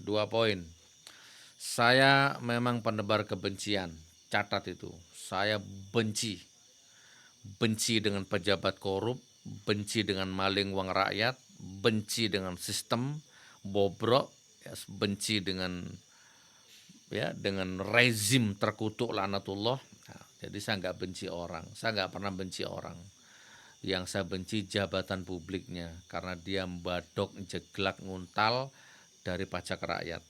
2 poin. Saya memang penebar kebencian, catat itu. Saya benci, benci dengan pejabat korup, benci dengan maling uang rakyat, benci dengan sistem bobrok, ya, benci dengan rezim terkutuk laknatullah. Nah, jadi saya nggak benci orang, saya nggak pernah benci orang. Yang saya benci jabatan publiknya karena dia membadok, jeglak, nguntal dari pajak rakyat.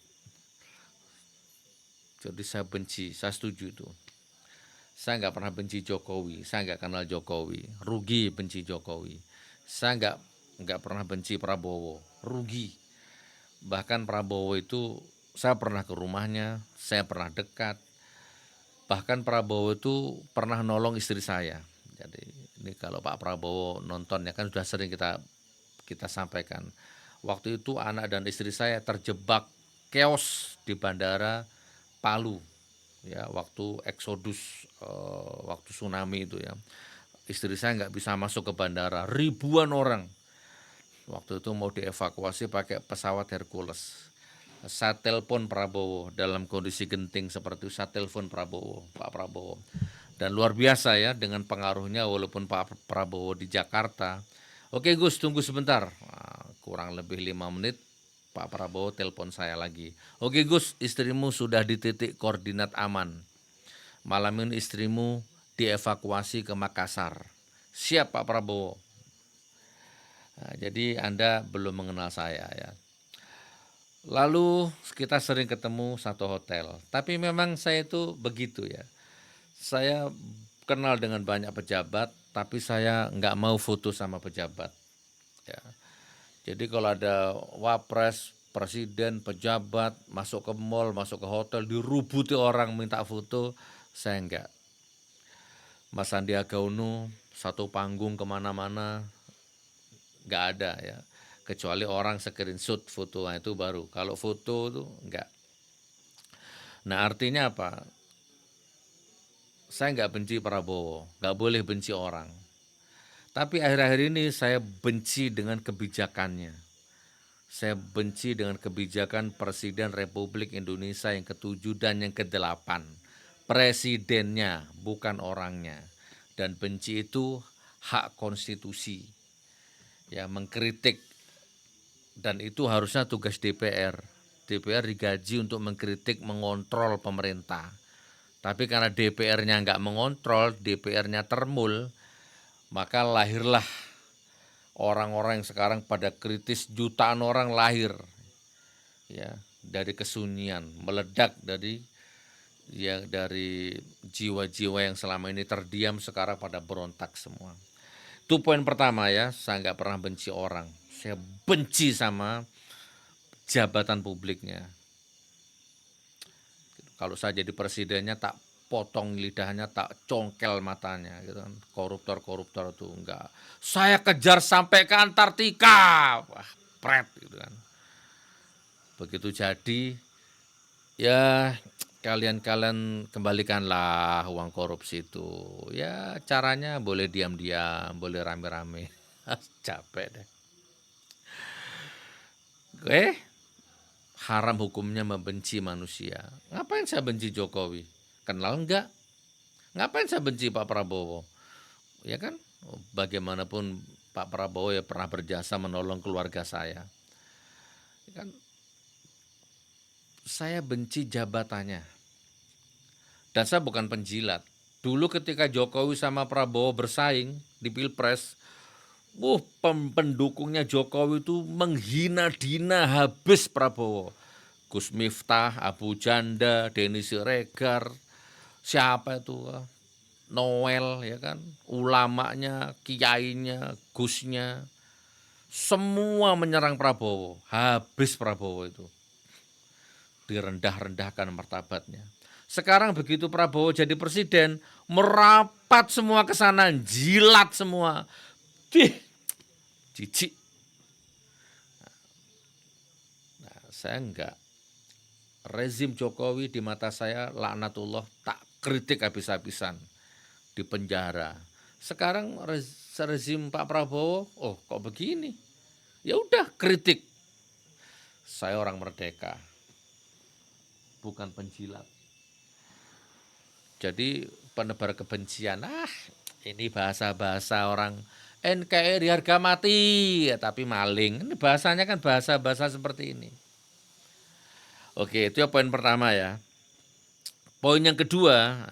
Jadi saya benci, saya setuju itu. Saya nggak pernah benci Jokowi, saya nggak kenal Jokowi, rugi benci Jokowi. Saya nggak pernah benci Prabowo, rugi. Bahkan Prabowo itu saya pernah ke rumahnya, saya pernah dekat. Bahkan Prabowo itu pernah nolong istri saya. Jadi ini kalau Pak Prabowo nonton ya kan sudah sering kita sampaikan. Waktu itu anak dan istri saya terjebak chaos di bandara Palu ya waktu eksodus waktu tsunami itu ya. Istri saya nggak bisa masuk ke bandara, ribuan orang waktu itu mau dievakuasi pakai pesawat Hercules. Saya telepon Prabowo dalam kondisi genting seperti itu, saya telepon Pak Prabowo. Dan luar biasa ya dengan pengaruhnya walaupun Pak Prabowo di Jakarta. Oke Gus, tunggu sebentar. Nah, kurang lebih 5 menit Pak Prabowo telepon saya lagi. Oke Gus, istrimu sudah di titik koordinat aman. Malam ini istrimu dievakuasi ke Makassar. Siap Pak Prabowo. Nah, jadi Anda belum mengenal saya ya. Lalu kita sering ketemu satu hotel. Tapi memang saya itu begitu ya. Saya kenal dengan banyak pejabat, tapi saya nggak mau foto sama pejabat. Ya. Jadi kalau ada wapres, presiden, pejabat masuk ke mall, masuk ke hotel, dirubuti orang minta foto, saya enggak. Mas Sandiaga Uno satu panggung kemana-mana nggak ada ya. Kecuali orang screenshot foto itu baru. Kalau foto itu enggak. Nah artinya apa? Saya nggak benci Prabowo, nggak boleh benci orang. Tapi akhir-akhir ini saya benci dengan kebijakannya. Saya benci dengan kebijakan Presiden Republik Indonesia yang ke-7 dan yang ke-8. Presidennya, bukan orangnya. Dan benci itu hak konstitusi. Ya, mengkritik. Dan itu harusnya tugas DPR. DPR digaji untuk mengkritik, mengontrol pemerintah. Tapi karena DPR-nya nggak mengontrol, DPR-nya termul, maka lahirlah orang-orang yang sekarang pada kritis, jutaan orang lahir ya dari kesunyian, meledak dari jiwa-jiwa yang selama ini terdiam sekarang pada berontak semua. Itu poin pertama ya, saya nggak pernah benci orang. Saya benci sama jabatan publiknya. Kalau saya jadi presidennya tak potong lidahnya, tak congkel matanya gitu kan. Koruptor-koruptor itu enggak. Saya kejar sampai ke Antartika. Wah, pret gitu kan. Begitu jadi ya kalian kembalikanlah uang korupsi itu. Ya caranya boleh diam-diam, boleh rame-rame. Capek deh. Oke, haram hukumnya membenci manusia. Ngapain saya benci Jokowi? Kenal enggak? Ngapain saya benci Pak Prabowo? Ya kan, bagaimanapun Pak Prabowo ya pernah berjasa menolong keluarga saya. Ya kan, saya benci jabatannya. Dan saya bukan penjilat. Dulu ketika Jokowi sama Prabowo bersaing di Pilpres, pendukungnya Jokowi itu menghina-dina habis Prabowo. Gus Miftah, Abu Janda, Denny Siregar, siapa itu? Noel ya kan, ulamanya, kiainya, Gusnya, semua menyerang Prabowo, habis Prabowo itu, direndah-rendahkan martabatnya. Sekarang begitu Prabowo jadi presiden, merapat semua ke sana, jilat semua. Dih, jijik. Nah, saya enggak. Rezim Jokowi di mata saya laknatullah tak kritik habis-habisan di penjara. Sekarang rezim Pak Prabowo, kok begini? Ya udah kritik. Saya orang merdeka. bukan penjilat. Jadi penebar kebencian, ini bahasa-bahasa orang NKRI harga mati, ya, tapi maling. Ini bahasanya kan bahasa-bahasa seperti ini. Oke, itu ya poin pertama ya. Poin yang kedua,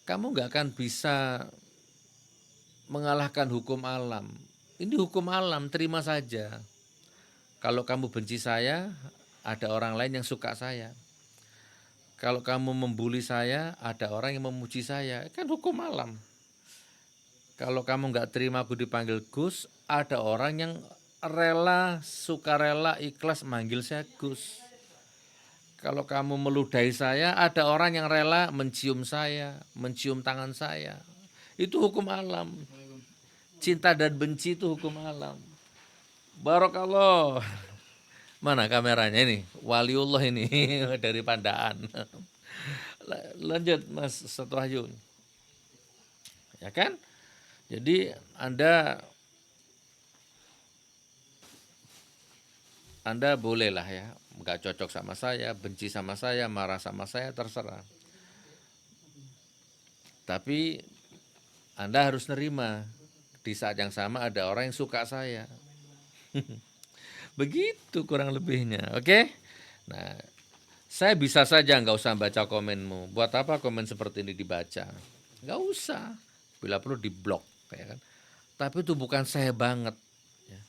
kamu nggak akan bisa mengalahkan hukum alam. Ini hukum alam, terima saja. Kalau kamu benci saya, ada orang lain yang suka saya. Kalau kamu membuli saya, ada orang yang memuji saya. Kan hukum alam. Kalau kamu nggak terima aku dipanggil Gus, ada orang yang rela, sukarela, ikhlas manggil saya Gus. Kalau kamu meludahi saya, ada orang yang rela mencium saya, mencium tangan saya. Itu hukum alam. Cinta dan benci itu hukum alam. Barakallah. Mana kameranya ini? Waliullah ini dari Pandaan. Lanjut Mas Setu Wahyu. Ya kan? Jadi Anda bolehlah ya, nggak cocok sama saya, benci sama saya, marah sama saya, terserah. Tapi Anda harus nerima, di saat yang sama ada orang yang suka saya. Begitu kurang lebihnya, oke? Nah, saya bisa saja nggak usah baca komenmu. Buat apa komen seperti ini dibaca? Nggak usah. Bila perlu diblok, ya kan? Tapi itu bukan saya banget. Ya.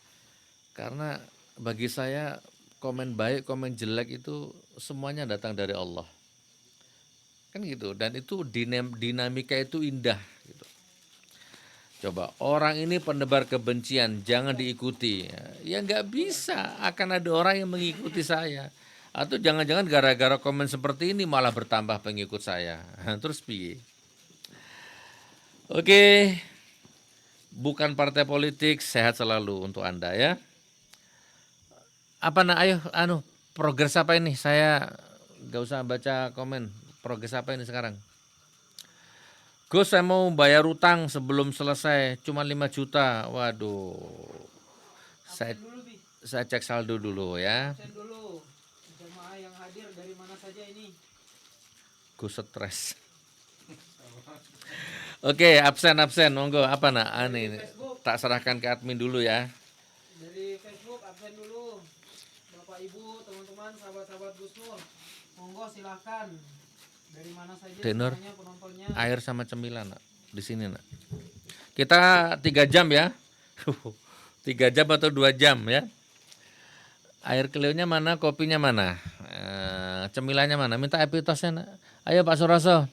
Karena bagi saya komen baik, komen jelek itu semuanya datang dari Allah. Kan gitu. Dan itu dinamika itu indah. Gitu. Coba orang ini penebar kebencian, jangan diikuti. Ya nggak bisa, akan ada orang yang mengikuti saya. Atau jangan-jangan gara-gara komen seperti ini malah bertambah pengikut saya. Terus piye? Oke, bukan partai politik, sehat selalu untuk Anda ya. Ayo, progres apa ini? Saya nggak usah baca komen. Progres apa ini sekarang? Gus, saya mau bayar utang sebelum selesai, cuma 5 juta. Waduh, saya cek saldo dulu ya. Absen dulu. Jemaah yang hadir dari mana saja ini? Gus stres. Oke, absen, monggo. Apa nak? Ini tak serahkan ke admin dulu ya. Dari Facebook absen dulu. Bapak Ibu, teman-teman, sahabat-sahabat Gus Nur. Monggo silahkan. Dari mana saja Denur, semuanya penontonnya. air sama cemilan nak. Di sini nak. Kita 3 jam ya. 3 jam atau 2 jam ya. Air kelionya mana, kopinya mana, cemilannya mana, minta epitosnya nak. Ayo Pak Suroso.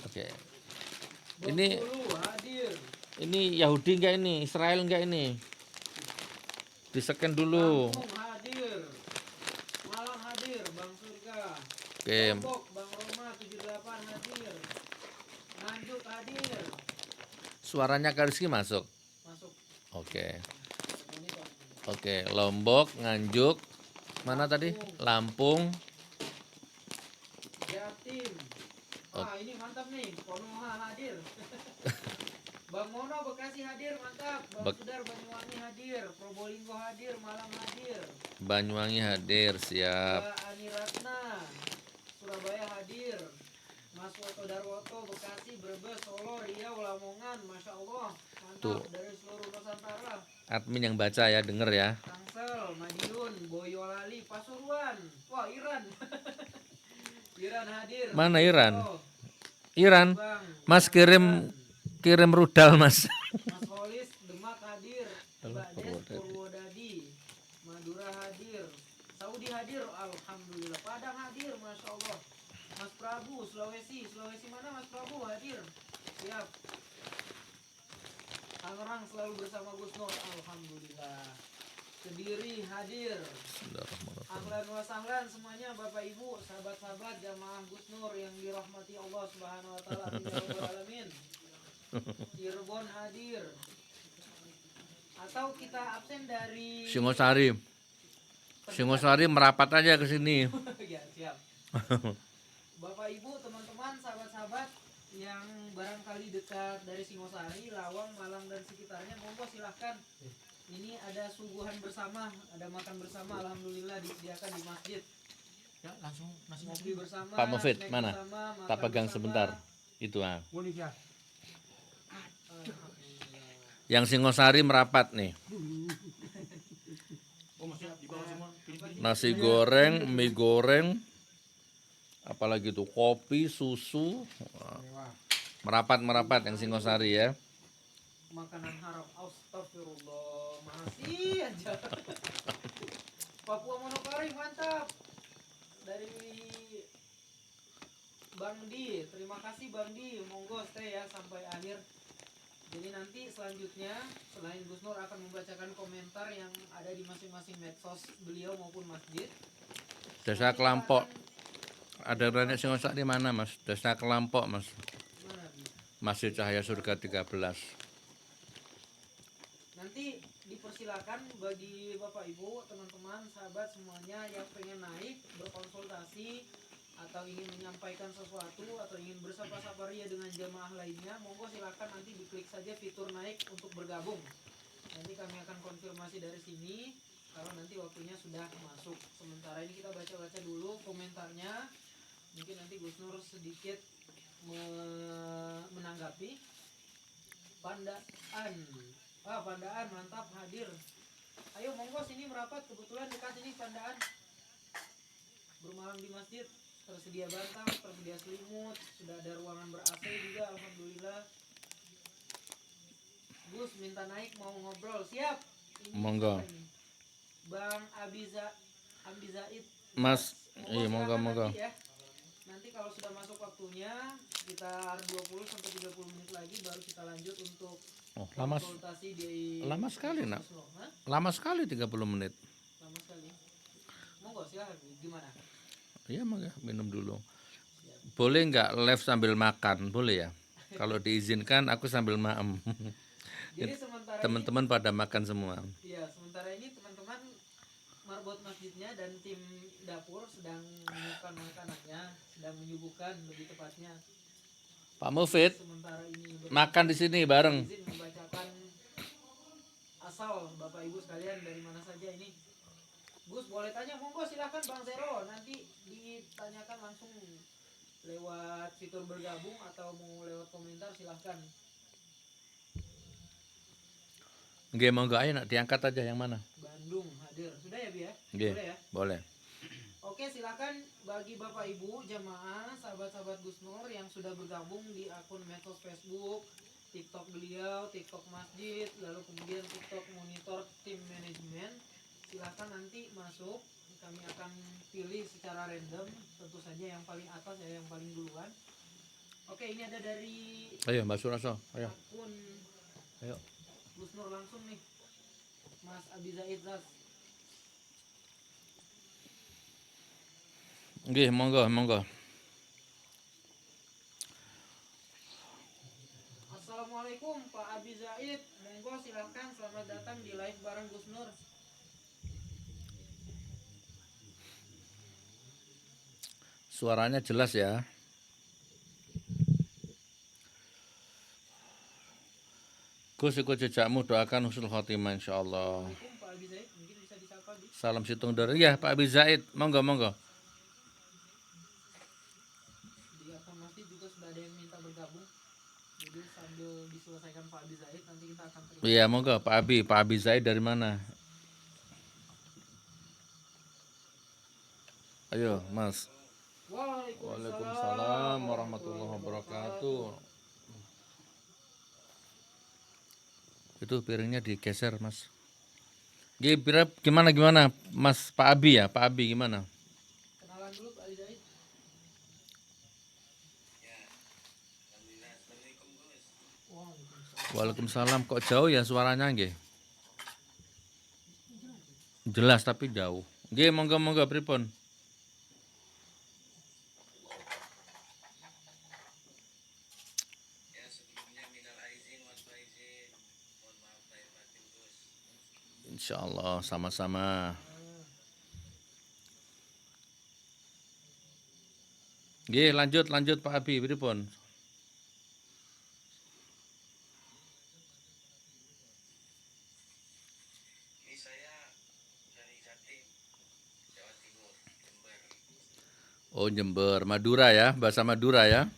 Oke. Ini Yahudi enggak ini, Israel enggak ini? Di-scan dulu. Lampung hadir. Malang hadir, Bang Surga. Oke. Lombok, Bang Roma 78 hadir. Nganjuk hadir. Suaranya Kak Rizky masuk. Masuk. Oke, Lombok, Nganjuk, mana tadi? Lampung. Jatim. Wah, ini mantap nih, Konoha hadir. Bang Mono Bekasi hadir, mantap. Bang Sudar Banyuwangi hadir, Probolinggo hadir, Malang hadir. Banyuwangi hadir, siap. Mbak Ani Ratna, Surabaya hadir. Mas Woto Darwoto, Bekasi, Brebes, Solo, Riau, Lamongan, Masya Allah, mantap. Tuh. Dari seluruh Nusantara. Admin yang baca ya, denger ya. Tangsel, Madiun, Boyolali, Pasuruan. Wah, Iran. Iran hadir. Mana Iran? Oh. Iran. Bang, Mas kirim rudal Mas. Mas Holis, Demak hadir. Mbak Des, Purwodadi, Madura hadir. Saudi hadir, alhamdulillah. Padang hadir, Masya Allah. Mas Prabu, Sulawesi mana Mas Prabu hadir? Siap. Tangerang selalu bersama Gus Nur, alhamdulillah. Kediri hadir. Ahlan wa sahlan semuanya Bapak Ibu, sahabat-sahabat jamaah Gus Nur yang dirahmati Allah Subhanahu wa taala. Amin. Cirebon hadir. Atau kita absen dari Singosari merapat aja ke sini. Ya, siap. Bapak Ibu, teman-teman, sahabat-sahabat yang barangkali dekat dari Singosari, Lawang, Malang dan sekitarnya, monggo silahkan. Ini ada suguhan bersama, ada makan bersama, alhamdulillah disediakan di masjid. Ya langsung nasinya Ngopi bersama, Pak Mufid, snack mana? bersama, Tak makan pegang bersama. sebentar. Itu boleh ya. Alhamdulillah. Yang Singosari merapat nih. Oh maksudnya di bawah semua piring-piring. Nasi goreng, mie goreng, apalagi tuh kopi, susu. Mewah. Merapat yang Singosari ya. Makanan haram, astagfirullah, masih aja. Papua Monokari mantap. Dari Bang Di, terima kasih Bang Di, monggo stay ya sampai akhir. Jadi nanti selanjutnya selain Gus Nur akan membacakan komentar yang ada di masing-masing medsos beliau maupun masjid. Desa Nanti kita Kelampok. akan- Ada banyak Singosari di mana, Mas? Desa Kelampok, Mas. Gimana, Bi? Masjid Cahaya Surga 13. Nanti dipersilakan bagi Bapak Ibu, teman-teman, sahabat semuanya yang pengen naik berkonsultasi atau ingin menyampaikan sesuatu atau ingin bersapa-sapa ria dengan jamaah lainnya, monggo silakan nanti diklik saja fitur naik untuk bergabung. Nanti kami akan konfirmasi dari sini kalau nanti waktunya sudah masuk. Sementara ini kita baca-baca dulu komentarnya. Mungkin nanti Gus Nur sedikit menanggapi. Pandaan mantap hadir. Ayo monggo sini merapat, kebetulan dekat ini Pandaan. Bermalam di masjid, tersedia bantal, tersedia selimut, sudah ada ruangan ber-AC juga, alhamdulillah. Gus minta naik mau ngobrol, siap. Ini Monggo. siapa ini? Bang Amdi Zaid. Mas, iya monggo silakan monggo. nanti ya. Nanti kalau sudah masuk waktunya sekitar 20 sampai 30 menit lagi baru kita lanjut untuk Oh, lama konsultasi di lama sekali, Nak. Hah? Lama sekali 30 menit. Lama sekali. Monggo silakan gimana? Iya, monggo minum dulu. Boleh nggak live sambil makan? Boleh ya? Kalau diizinkan aku sambil maem. Jadi sementara Teman-teman pada makan semua. ini, ya sementara ini teman-teman marbot masjidnya dan tim dapur sedang menyiapkan makanannya, sedang menyuguhkan lebih tepatnya. Pak Mufid, Sementara ini makan di sini bareng. izin membacakan asal Bapak Ibu sekalian dari mana saja ini. Gus boleh tanya, monggo silakan Bang Zero, nanti ditanyakan langsung lewat fitur bergabung atau mau lewat komentar silahkan. Nggih, monggo ayo nak diangkat aja yang mana? Bandung hadir, sudah ya Bi ya? Nggih, Boleh ya? boleh. Oke, silakan bagi Bapak Ibu jamaah, sahabat-sahabat Gus Nur yang sudah bergabung di akun medsos Facebook, TikTok beliau, TikTok masjid, lalu kemudian TikTok monitor tim manajemen. Silakan nanti masuk, kami akan pilih secara random, tentu saja yang paling atas ya, yang paling duluan. Oke, ini ada dari Ayo Mbak Suraso, ayo. akun Ayo. Gus Nur langsung nih, Mas Abi Zaid Zaz. Nggih, monggo, monggo. Assalamualaikum Pak Abi Zaid, monggo silahkan, selamat datang di live bareng Gus Nur. Suaranya jelas ya. Gus ikut jejakmu, doakan husnul khotimah insyaallah. Assalamualaikum Pak Abi Zaid, mungkin bisa disapa Bi. Salam situng dari ya Pak Abi Zaid, monggo monggo. Di akun masjid juga sudah ada yang minta bergabung. Jadi sambil diselesaikan Pak Abi Zaid nanti kita akan terima. Iya monggo Pak Abi Zaid dari mana? Ayo Mas. Waalaikumsalam warahmatullahi wabarakatuh. Itu piringnya digeser Mas. Gimana Mas Pak Abi ya? Pak Abi gimana? Kenalan dulu Pak Abi Zaid. Waalaikumsalam. Waalaikumsalam. Kok jauh ya suaranya nggih? Jelas tapi jauh. Nggih, monggo pripun? Insyaallah sama-sama. Nggih, lanjut Pak Abi pripun? Oh, Jember, Madura ya, bahasa Madura ya.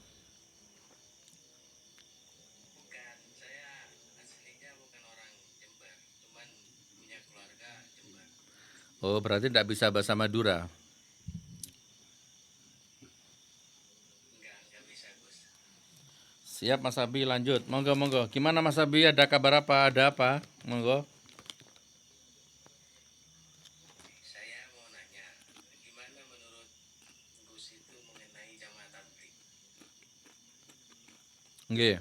Bukan, saya aslinya bukan orang Jember, cuman punya keluarga Jember. Oh, berarti tidak bisa bahasa Madura. Enggak bisa Gus. Siap Mas Abi, lanjut. Monggo, monggo. Gimana Mas Abi, ada kabar apa? Ada apa? Monggo. Saya mau nanya, gimana menurut Gus itu mengenai jamaah tabligh? Nggih.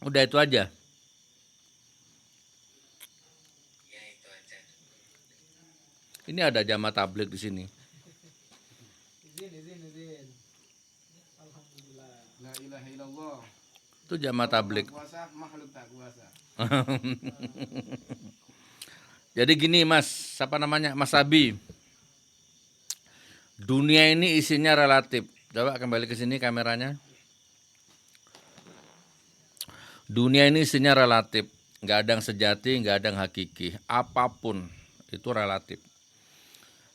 Udah itu aja. Ya itu aja. Ini ada jamaah tabligh di sini. Izin. Alhamdulillah. La ilaha illallah. Itu jamaah tabligh. Kuasa makhluk tak kuasa. Jadi gini Mas, siapa namanya? Mas Abi. Dunia ini isinya relatif. Coba kembali ke sini kameranya. Dunia ini isinya relatif. Nggak ada yang sejati, nggak ada yang hakiki. Apapun itu relatif.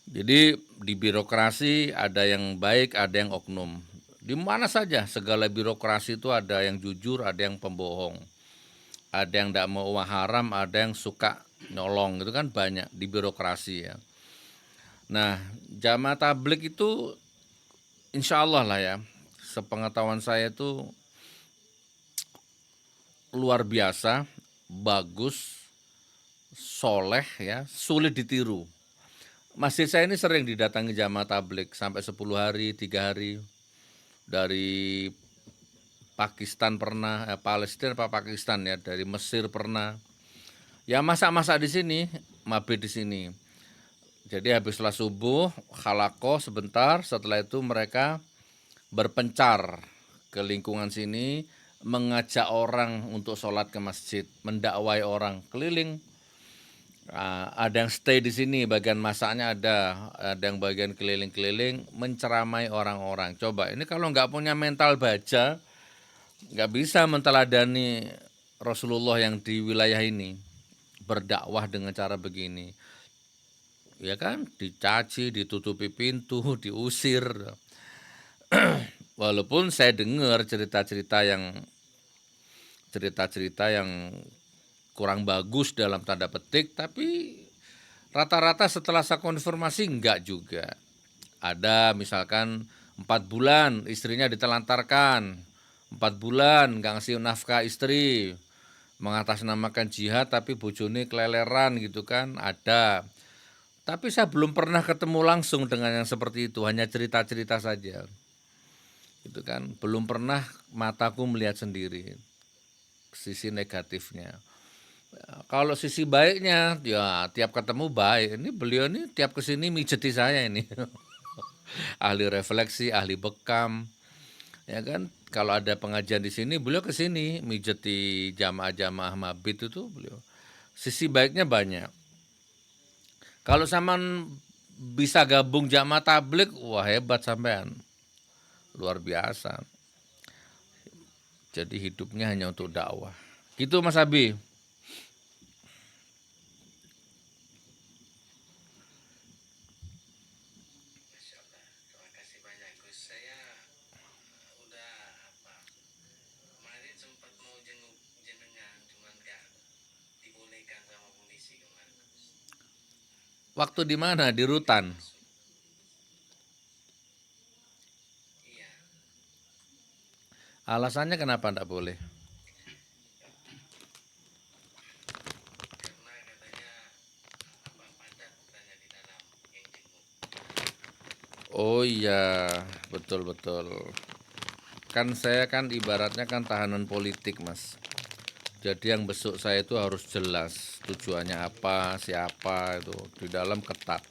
Jadi di birokrasi ada yang baik, ada yang oknum. Di mana saja segala birokrasi itu ada yang jujur, ada yang pembohong. Ada yang tidak mau uang haram, ada yang suka nyolong, itu kan banyak di birokrasi ya. Nah, jamaah tabligh itu insya Allah lah ya, sepengetahuan saya itu luar biasa, bagus, soleh ya, sulit ditiru. Masjid saya ini sering didatangi jamaah tabligh sampai 10 hari, 3 hari. Dari Pakistan pernah, Palestina apa Pakistan ya, dari Mesir pernah. Ya masak-masak di sini, mabit di sini. Jadi habis sholat subuh, halakoh sebentar, setelah itu mereka berpencar ke lingkungan sini, mengajak orang untuk sholat ke masjid, mendakwai orang keliling. Ada yang stay di sini, bagian masaknya ada yang bagian keliling-keliling, menceramai orang-orang. Coba, ini kalau nggak punya mental baja, nggak bisa menteladani Rasulullah yang di wilayah ini, berdakwah dengan cara begini. Ya kan, dicaci, ditutupi pintu, diusir. Walaupun saya dengar cerita-cerita yang kurang bagus dalam tanda petik, tapi rata-rata setelah saya konfirmasi enggak juga. Ada misalkan 4 bulan istrinya ditelantarkan, 4 bulan enggak ngasih nafkah istri, mengatasnamakan jihad tapi bojone keleleran gitu kan, ada. Tapi saya belum pernah ketemu langsung dengan yang seperti itu, hanya cerita-cerita saja. Itu kan, belum pernah mataku melihat sendiri sisi negatifnya. Kalau sisi baiknya, ya tiap ketemu baik. Ini beliau ini tiap kesini mijeti saya ini. Ahli refleksi, ahli bekam. Ya kan, kalau ada pengajian di sini, beliau kesini mijeti jamaah-jamaah mabit itu beliau. Sisi baiknya banyak. Kalau sampean bisa gabung jamaah tabligh, wah hebat sampean. Luar biasa. Jadi hidupnya hanya untuk dakwah. Gitu Mas Abi. Masya Allah, terima kasih banyak Gus. Saya udah kemarin sempat mau jenguk jenengan, cuman gak dibolehkan sama polisi kemarin. Waktu di mana? Di rutan. Iya, Alasannya kenapa enggak boleh? karena katanya padat katanya di dalam yang jenguk. Oh iya, betul-betul. Kan saya kan ibaratnya kan tahanan politik Mas. Jadi yang besuk saya itu harus jelas tujuannya apa, siapa itu. Di dalam ketat.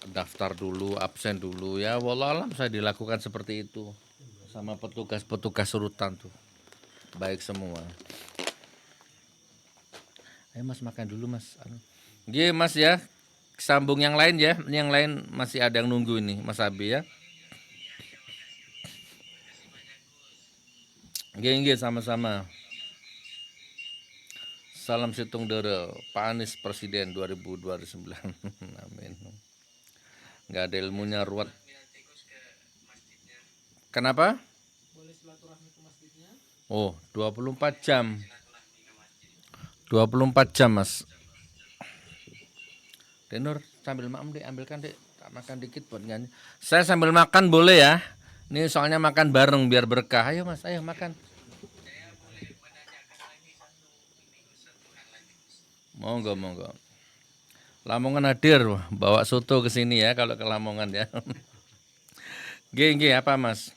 Daftar dulu, absen dulu. Ya wallahualam saya dilakukan seperti itu. Sama petugas-petugas rutan tuh. Baik semua. Ayo Mas makan dulu Mas. Oke Mas ya. Sambung yang lain ya. Yang lain masih ada yang nunggu ini Mas Abi ya. Oke, sama-sama. Salam Situng Dere, Pak Anies Presiden 2029. Amin. nggak ada ilmunya ruwet. Nanti Gus ke masjidnya Kenapa? Boleh silaturahmi ke masjidnya. Oh, 24 jam. silaturahmi ke masjid. 24 jam, Mas. Denur, sambil makan deh, ambilkan deh. Tak makan dikit buat nyanyi. Saya sambil makan boleh ya? Ini soalnya makan bareng biar berkah. Ayo Mas, ayo makan. Saya boleh menanyakan lagi satu ini Gus, satu hal lagi Gus. Monggo, monggo. Lamongan hadir, wah, bawa soto ke sini ya kalau ke Lamongan ya. Nggih, apa Mas?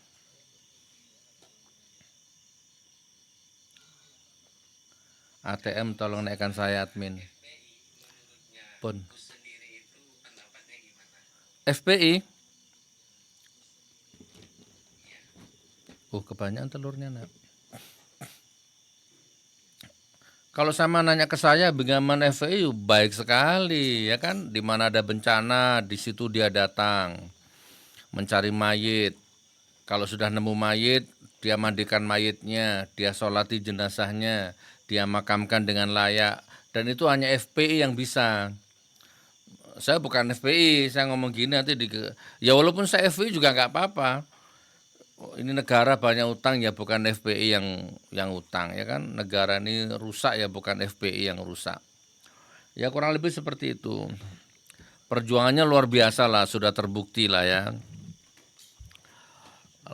ATM tolong naikkan saya admin. Menurutnya Pun. Gus sendiri itu pendapatnya gimana? FPI. Kebanyakan telurnya nak. Kalau sama nanya ke saya bagaimana FPI baik sekali ya kan, di mana ada bencana di situ dia datang mencari mayit. Kalau sudah nemu mayit, dia mandikan mayitnya, dia sholati jenazahnya, dia makamkan dengan layak. Dan itu hanya FPI yang bisa. Saya bukan FPI, saya ngomong gini nanti ya walaupun saya FPI juga nggak apa-apa. Ini negara banyak utang ya bukan FPI yang utang ya kan. Negara ini rusak ya bukan FPI yang rusak. Ya kurang lebih seperti itu. Perjuangannya luar biasa lah, sudah terbukti lah ya.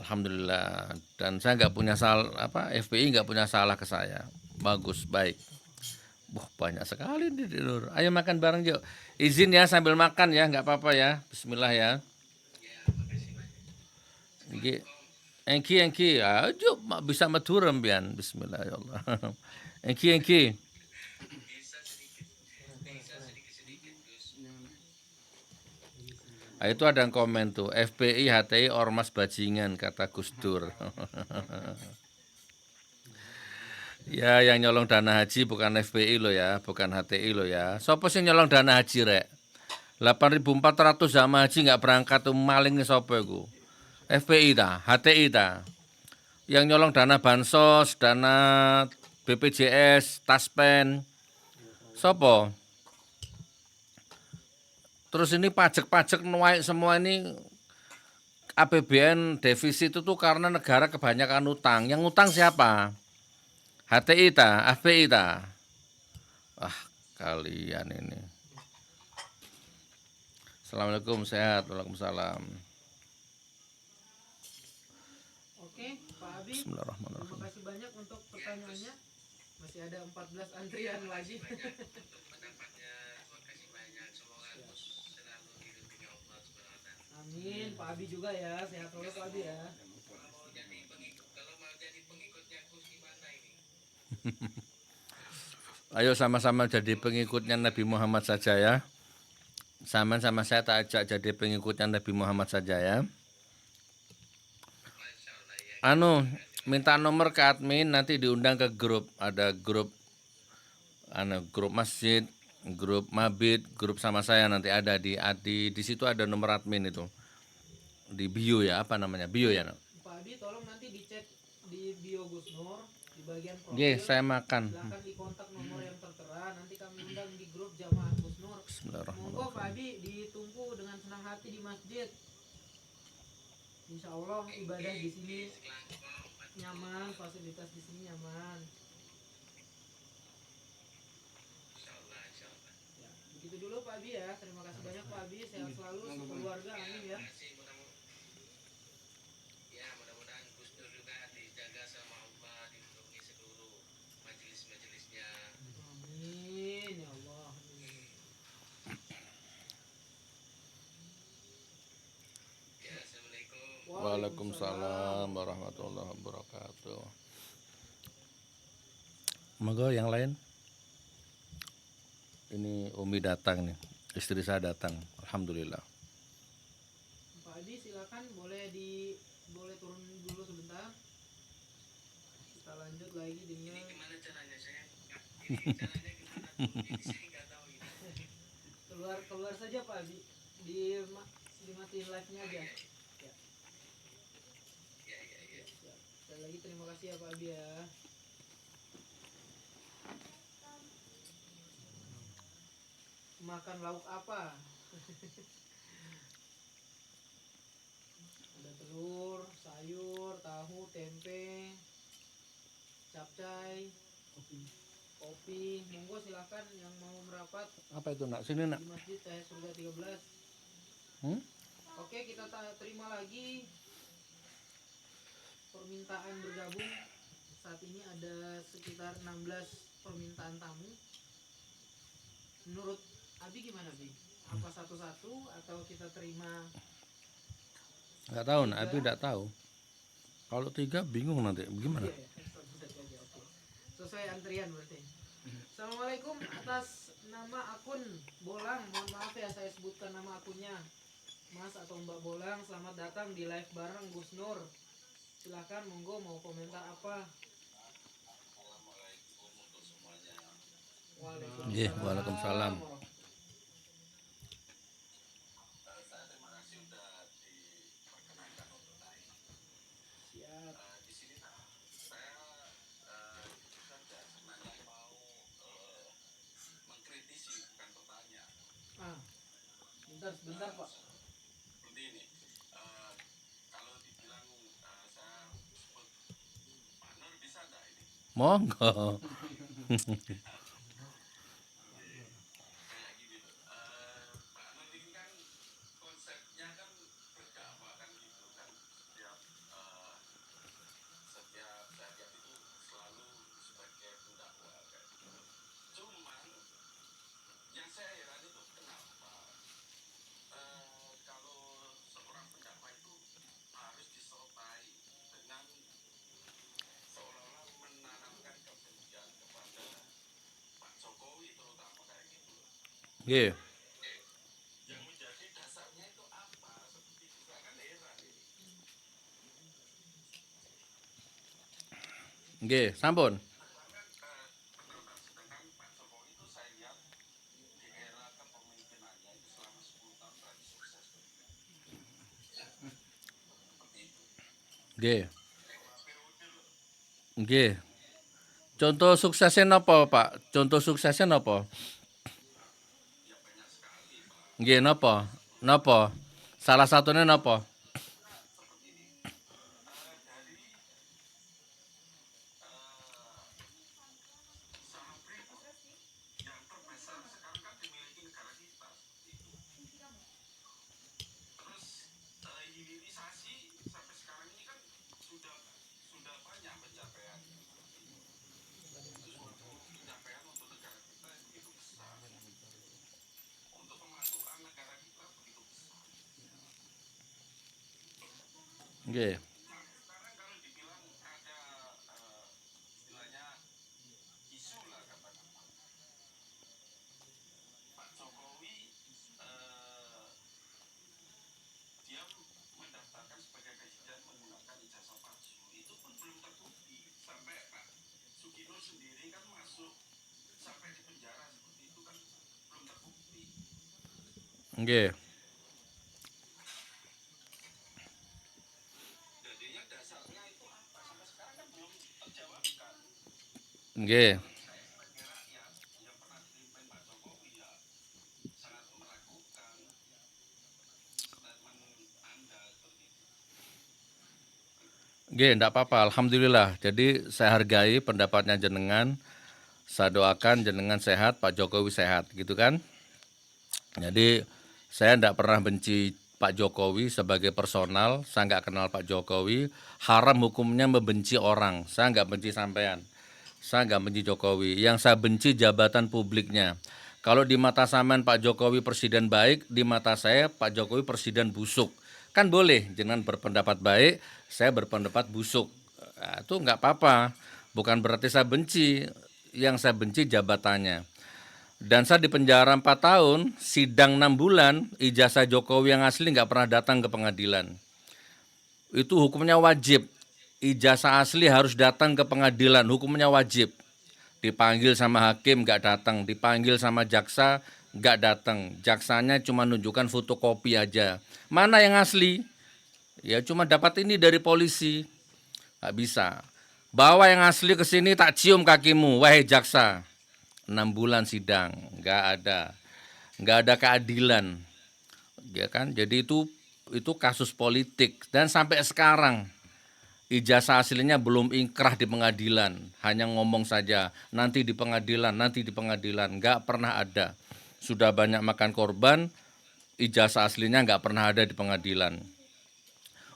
Alhamdulillah. Dan saya nggak punya salah FPI nggak punya salah ke saya. Bagus, baik. Banyak sekali nih Nur. Ayo makan bareng yuk. Izin ya sambil makan ya, nggak apa-apa ya. Bismillah ya. Nggih. Engki. Ayo bisa madurem pian. Bismillah ya Allah. Engki. Bisa sedikit Gus. Itu ada yang komen tuh, FPI HTI ormas bajingan kata Gus Dur. Ya yang nyolong dana haji bukan FPI lo ya, bukan HTI lo ya. Sopo sih nyolong dana haji rek? 8.400 jamaah haji nggak berangkat tuh maling sopo iku? FPI ta, HTI ta. Yang nyolong dana bansos, dana BPJS, Taspen. Sopo? Terus ini pajak-pajak naik semua ini APBN defisit itu tuh karena negara kebanyakan utang. Yang utang siapa? HTI ta, FPI ta. Kalian ini. Assalamualaikum, sehat. Waalaikumsalam. Oke, Pak Abi. Bismillahirrahmanirrahim. Terima kasih banyak untuk pertanyaannya. Masih ada 14 antrian lagi. Pendapatnya, makasih banyak. Semoga Gus selalu dilindungi Allah Subhanahu wa taala. Amin. Pak Abi juga ya, sehat terus Pak Abi ya. Kalau mau jadi pengikutnya Gus gimana ini? Ayo sama-sama jadi pengikutnya Nabi Muhammad saja ya. Sama saya tak ajak jadi pengikutnya Nabi Muhammad saja ya. Minta nomor ke admin nanti diundang ke grup. Ada grup grup masjid, grup mabit, grup sama saya nanti ada di situ ada nomor admin itu. Di bio ya, apa namanya? Bio ya, no? Pak Abi tolong nanti dicek di bio Gus Nur di bagian profil. Nggih, saya makan. Silakan dikontak nomor yang tertera, nanti kami undang di grup jamaah Gus Nur. Monggo Pak Abi ditunggu dengan senang hati di masjid. Insya Allah ibadah di sini nyaman, fasilitas di sini nyaman. Ya, begitu dulu Pak Abi ya. Terima kasih banyak Pak Abi. Sehat selalu sekeluarga. Amin ya. Ya mudah-mudahan Gus Dur juga dijaga sama Allah, dilindungi seluruh majelis-majelisnya. Amin ya Allah. Ya, assalamualaikum. Waalaikumsalam warahmatullahi wabarakatuh. Monggo yang lain. Ini Umi datang nih, istri saya datang. Alhamdulillah. Pak Adi silakan boleh turun dulu sebentar. Kita lanjut lagi dengan Gimana caranya saya? Ini caranya gimana? Ini saya nggak tahu ini. keluar saja Pak Adi. Dimatiin live-nya aja. Ya. Ya. Sekali lagi terima kasih ya Pak Adi ya. Makan lauk apa? Ada telur, sayur, tahu, tempe, capcay, kopi. Monggo silakan yang mau merapat Apa itu nak? Sini nak. di Masjid Cahaya Surga 13. Hmm? Oke, kita terima lagi permintaan bergabung. Saat ini ada sekitar 16 permintaan tamu. Menurut Abi gimana, Bi? Apa satu-satu atau kita terima? Nggak tahu nak. Abi nggak tahu. Kalau 3 bingung nanti. Gimana? Iya, ya, satu-satu aja, oke. Sesuai antrian berarti. Assalamualaikum, atas nama akun Bolang, mohon maaf ya saya sebutkan nama akunnya. Mas atau Mbak Bolang, selamat datang di live bareng Gus Nur. Silahkan, monggo mau komentar apa? Waalaikumsalam. Iya, waalaikumsalam. Saya terima kasih sudah diperkenankan untuk naik. Siap. Di sini saya saja sebenarnya mau mengkritisi bukan bertanya. Sebentar Pak. Seperti ini, kalau dibilang saya sebut Pak Nur bisa enggak ini? Monggo. Kayak gini loh. Pak Nur ini kan konsepnya kan berdakwah kan gitu kan. Setiap zariat itu selalu sebagai pendakwah kayak gitu. Cuman yang saya heran itu kenapa kalau seorang pendakwah itu harus disertai dengan seolah-olah menanamkan kebencian kepada Pak Jokowi terutama kayak gitu loh. Iya. Yang menjadi dasarnya itu apa? Seperti itu saya kan heran ini. Nggih, sampun. Sedangkan Pak Jokowi itu saya lihat di era kepemimpinannya itu selama 10 tahun terakhir sukses. Seperti itu. Nggih. Lewat periode loh. Nggih. Contoh suksesnya napa, Pak? Contoh suksesnya napa? Ya banyak sekali Pak. Nggih, napa? Napa? Salah satunya napa? Seperti ini. Dari saham Freeport yang terbesar sekarang kan dimiliki negara kita seperti itu. Terus hilirisasi sampai sekarang ini kan sudah banyak pencapaian seperti itu. Itu suatu pencapaian untuk negara kita yang begitu besar. Untuk pemasukan negara kita begitu besar. Nggih. Nah, sekarang kalau dibilang ada istilahnya isu lah katakanlah. Pak Jokowi dia mendaftarkan sebagai presiden menggunakan ijazah palsu. Itu pun belum terbukti. Sampai Pak Sugino sendiri kan masuk sampai di penjara seperti itu kan belum terbukti. Nggih. Jadinya dasarnya itu apa? Sampai sekarang kan belum terjawabkan. Nggih. Saya sebagai rakyat yang pernah dipimpin Pak Jokowi ya sangat meragukan statement Anda seperti itu. Nggih, ndak apa-apa. Alhamdulillah. Jadi saya hargai pendapatnya jenengan. Saya doakan jenengan sehat, Pak Jokowi sehat, gitu kan? Jadi saya ndak pernah benci Pak Jokowi sebagai personal. Saya nggak kenal Pak Jokowi. Haram hukumnya membenci orang. Saya nggak benci sampean. Saya nggak benci Jokowi. Yang saya benci jabatan publiknya. Kalau di mata sampean Pak Jokowi presiden baik, di mata saya Pak Jokowi presiden busuk. Kan boleh, jangan berpendapat baik, saya berpendapat busuk. Nah, itu nggak apa-apa. Bukan berarti saya benci. Yang saya benci jabatannya. Dan saya di penjara 4 tahun, sidang 6 bulan, ijazah Jokowi yang asli nggak pernah datang ke pengadilan. Itu hukumnya wajib. Ijazah asli harus datang ke pengadilan, hukumnya wajib. Dipanggil sama hakim nggak datang, dipanggil sama jaksa nggak datang. Jaksanya cuma nunjukkan fotokopi aja. Mana yang asli? Ya cuma dapat ini dari polisi. Nggak bisa. Bawa yang asli ke sini tak cium kakimu, wahai jaksa. 6 bulan sidang, nggak ada keadilan, ya kan? Jadi itu itu kasus politik dan sampai sekarang ijazah aslinya belum ingkrah di pengadilan, hanya ngomong saja nanti di pengadilan, nggak pernah ada. Sudah banyak makan korban, ijazah aslinya nggak pernah ada di pengadilan.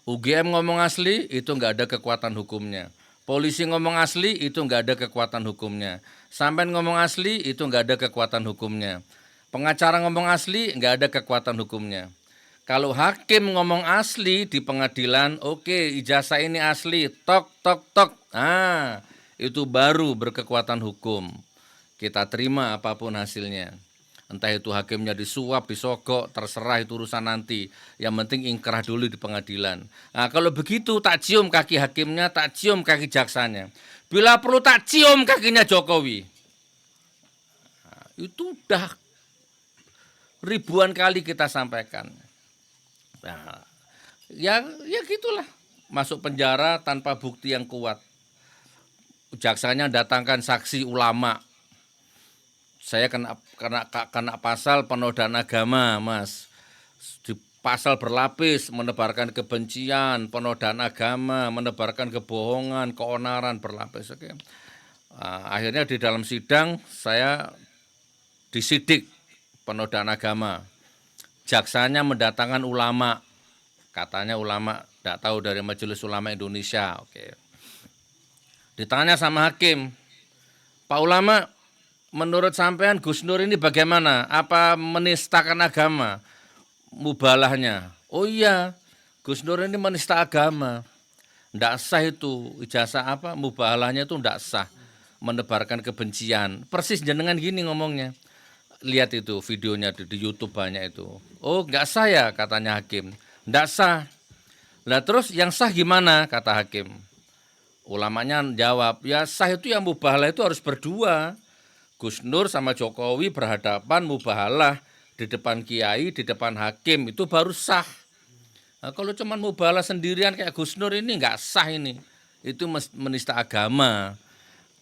UGM ngomong asli itu nggak ada kekuatan hukumnya. Polisi ngomong asli itu nggak ada kekuatan hukumnya. Sampean ngomong asli itu nggak ada kekuatan hukumnya. Pengacara ngomong asli nggak ada kekuatan hukumnya. Kalau hakim ngomong asli di pengadilan, oke, ijazah ini asli, tok tok tok. Itu baru berkekuatan hukum. Kita terima apapun hasilnya. Entah itu hakimnya disuap, disogok, terserah itu urusan nanti. Yang penting ingkrah dulu di pengadilan. Nah, kalau begitu tak cium kaki hakimnya, tak cium kaki jaksanya. Bila perlu tak cium kakinya Jokowi. Nah, itu udah ribuan kali kita sampaikan. Nah, ya gitulah. Masuk penjara tanpa bukti yang kuat. Jaksanya datangkan saksi ulama. Saya kena pasal penodaan agama, Mas. Di pasal berlapis, menebarkan kebencian, penodaan agama, menebarkan kebohongan, keonaran berlapis. Oke. Akhirnya di dalam sidang saya disidik penodaan agama. Jaksanya mendatangkan ulama. Katanya ulama, tidak tahu dari Majelis Ulama Indonesia. Oke. Ditanya sama hakim, Pak ulama, menurut sampean Gus Nur ini bagaimana? Apa menistakan agama? Mubalahnya. Oh iya, Gus Nur ini menista agama. Ndak sah itu, ijazah apa? Mubalahnya itu ndak sah. Menebarkan kebencian. Persis jenengan gini ngomongnya. Lihat itu videonya di YouTube banyak itu. Oh, nggak sah ya, katanya hakim. Ndak sah. Lah terus yang sah gimana? Kata hakim. Ulamanya jawab, ya sah itu yang mubalah itu harus berdua. Gus Nur sama Jokowi berhadapan mubahalah di depan kiai, di depan hakim, itu baru sah. Nah, kalau cuma mubahalah sendirian kayak Gus Nur ini nggak sah ini. Itu menista agama.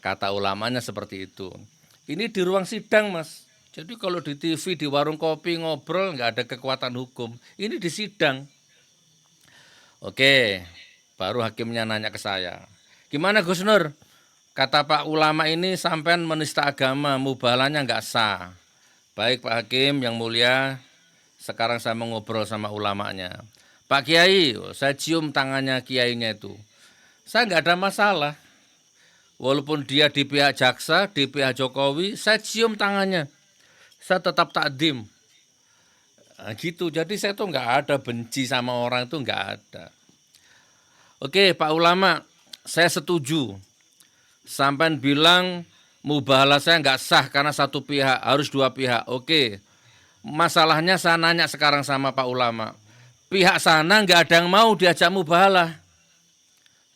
Kata ulamanya seperti itu. Ini di ruang sidang, Mas. Jadi kalau di TV, di warung kopi ngobrol nggak ada kekuatan hukum. Ini di sidang. Oke, baru hakimnya nanya ke saya. Gimana Gus Nur? Kata Pak ulama ini sampean menista agama, mubalahnya nggak sah. Baik Pak Hakim yang mulia, sekarang saya mau ngobrol sama ulamanya. Pak Kiai, saya cium tangannya kiainya itu. Saya nggak ada masalah. Walaupun dia di pihak jaksa, di pihak Jokowi, saya cium tangannya. Saya tetap takdim. Nah, gitu, jadi saya tuh nggak ada benci sama orang itu nggak ada. Oke Pak ulama, saya setuju. Sampai bilang mubahalah saya nggak sah karena satu pihak, harus dua pihak. Oke, masalahnya saya nanya sekarang sama Pak ulama. Pihak sana nggak ada yang mau diajak mubahalah.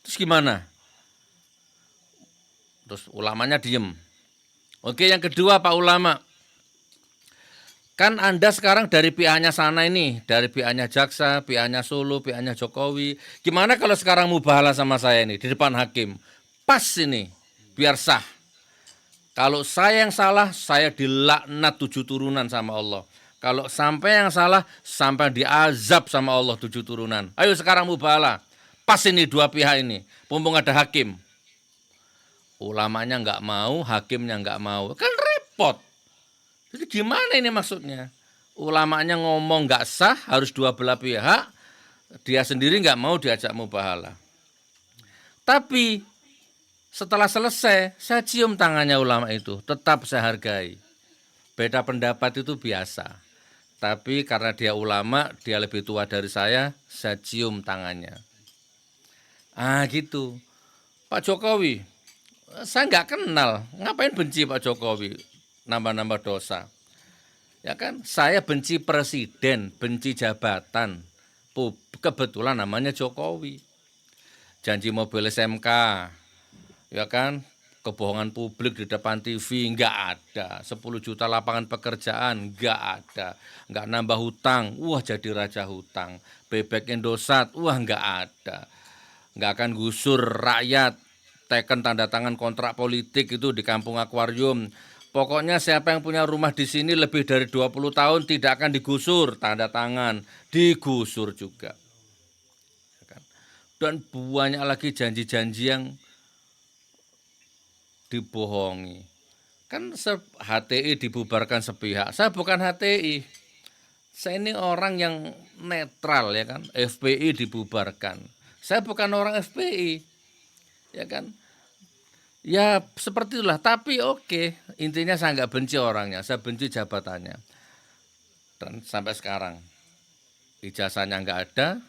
Terus gimana? Terus ulamanya diem. Oke, yang kedua Pak ulama. Kan Anda sekarang dari pihaknya sana ini, dari pihaknya jaksa, pihaknya Solo, pihaknya Jokowi. Gimana kalau sekarang mubahalah sama saya ini di depan hakim? Pas ini, biar sah. Kalau saya yang salah, saya dilaknat 7 turunan sama Allah. Kalau sampai yang salah, sampai diazab sama Allah 7 turunan. Ayo sekarang mubahalah. Pas ini dua pihak ini, mumpung ada hakim. Ulamanya nggak mau, hakimnya nggak mau. Kan repot. Jadi gimana ini maksudnya? Ulamanya ngomong nggak sah, harus dua belah pihak. Dia sendiri nggak mau diajak mubahalah. Tapi setelah selesai, saya cium tangannya ulama itu, tetap saya hargai. Beda pendapat itu biasa. Tapi karena dia ulama, dia lebih tua dari saya cium tangannya. Gitu. Pak Jokowi, saya nggak kenal, ngapain benci Pak Jokowi, nambah-nambah dosa. Ya kan, saya benci presiden, benci jabatan. Kebetulan namanya Jokowi. Janji mobil SMK, ya kan, kebohongan publik di depan TV nggak ada, 10 juta lapangan pekerjaan nggak ada, nggak nambah hutang, wah jadi raja hutang, bebek Indosat, wah nggak ada, nggak akan gusur rakyat, teken tanda tangan kontrak politik itu di kampung akuarium, Pokoknya siapa yang punya rumah di sini lebih dari 20 tahun tidak akan digusur, tanda tangan, digusur juga. Dan banyak lagi janji-janji yang dibohongi. Kan HTI dibubarkan sepihak, saya bukan HTI. Saya ini orang yang netral ya kan, FPI dibubarkan. Saya bukan orang FPI, ya kan. Ya seperti itulah, tapi oke, intinya saya nggak benci orangnya, saya benci jabatannya. Dan sampai sekarang ijazahnya nggak ada,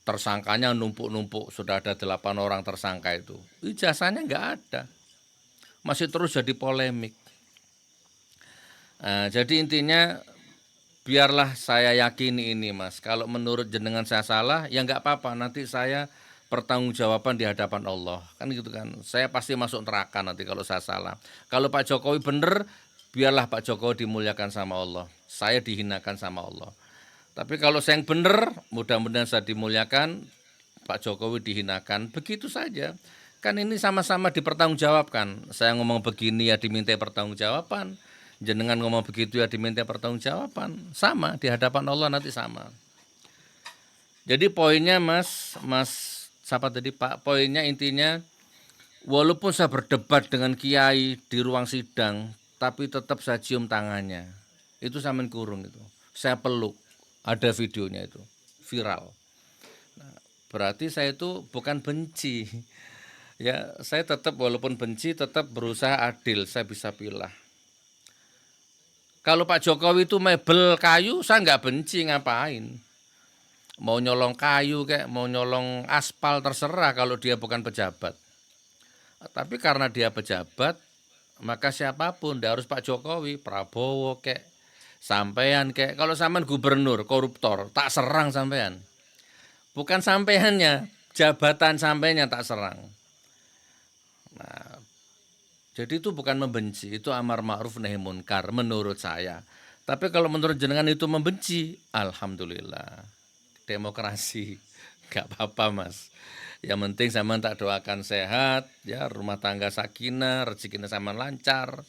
tersangkanya numpuk-numpuk, sudah ada 8 orang tersangka itu. Ijazahnya nggak ada, masih terus jadi polemik. Nah, jadi intinya biarlah saya yakini ini Mas, kalau menurut jenengan saya salah, ya nggak apa-apa, nanti saya pertanggungjawaban di hadapan Allah, kan gitu kan. Saya pasti masuk neraka nanti kalau saya salah. Kalau Pak Jokowi benar, biarlah Pak Jokowi dimuliakan sama Allah, saya dihinakan sama Allah. Tapi kalau saya yang benar, mudah-mudahan saya dimuliakan, Pak Jokowi dihinakan, begitu saja. Kan ini sama-sama dipertanggungjawabkan. Saya ngomong begini ya diminta pertanggungjawaban, jenengan ngomong begitu ya diminta pertanggungjawaban, sama di hadapan Allah nanti sama. Jadi poinnya Mas siapa tadi Pak, poinnya intinya walaupun saya berdebat dengan kiai di ruang sidang, tapi tetap saya cium tangannya. Itu sampean kurung itu. Saya peluk, ada videonya itu, viral. Nah, berarti saya itu bukan benci. Ya, saya tetap walaupun benci tetap berusaha adil, saya bisa pilih. Kalau Pak Jokowi itu mebel kayu, saya nggak benci, ngapain? Mau nyolong kayu kayak mau nyolong aspal terserah kalau dia bukan pejabat. Tapi karena dia pejabat, maka siapapun, dia harus Pak Jokowi, Prabowo kayak sampean kayak, kalau sampean gubernur koruptor, tak serang sampean. Bukan sampeannya, jabatan sampeannya tak serang. Nah, jadi itu bukan membenci, itu amar ma'ruf nahi munkar menurut saya. Tapi kalau menurut jenengan itu membenci, alhamdulillah. Demokrasi, gak apa-apa Mas. Yang penting sama tak doakan sehat, ya rumah tangga sakinah, rezekinya sama lancar.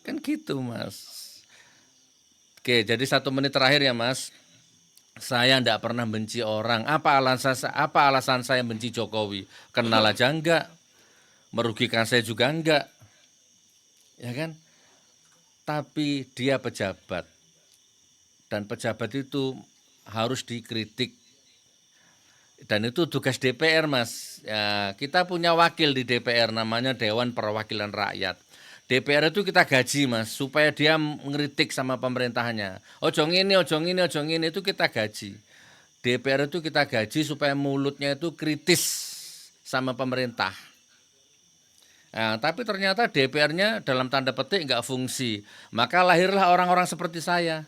Kan gitu Mas. Oke, jadi 1 menit terakhir ya Mas. Saya ndak pernah benci orang. Apa alasan saya benci Jokowi? Kenal aja enggak? Merugikan saya juga enggak? Ya kan? Tapi dia pejabat. Dan pejabat itu harus dikritik, dan itu tugas DPR Mas. Ya, kita punya wakil di DPR namanya Dewan Perwakilan Rakyat. DPR itu kita gaji Mas, supaya dia ngeritik sama pemerintahnya. Ojo ngini itu kita gaji. DPR itu kita gaji supaya mulutnya itu kritis sama pemerintah. Nah, tapi ternyata DPR-nya dalam tanda petik nggak fungsi. Maka lahirlah orang-orang seperti saya.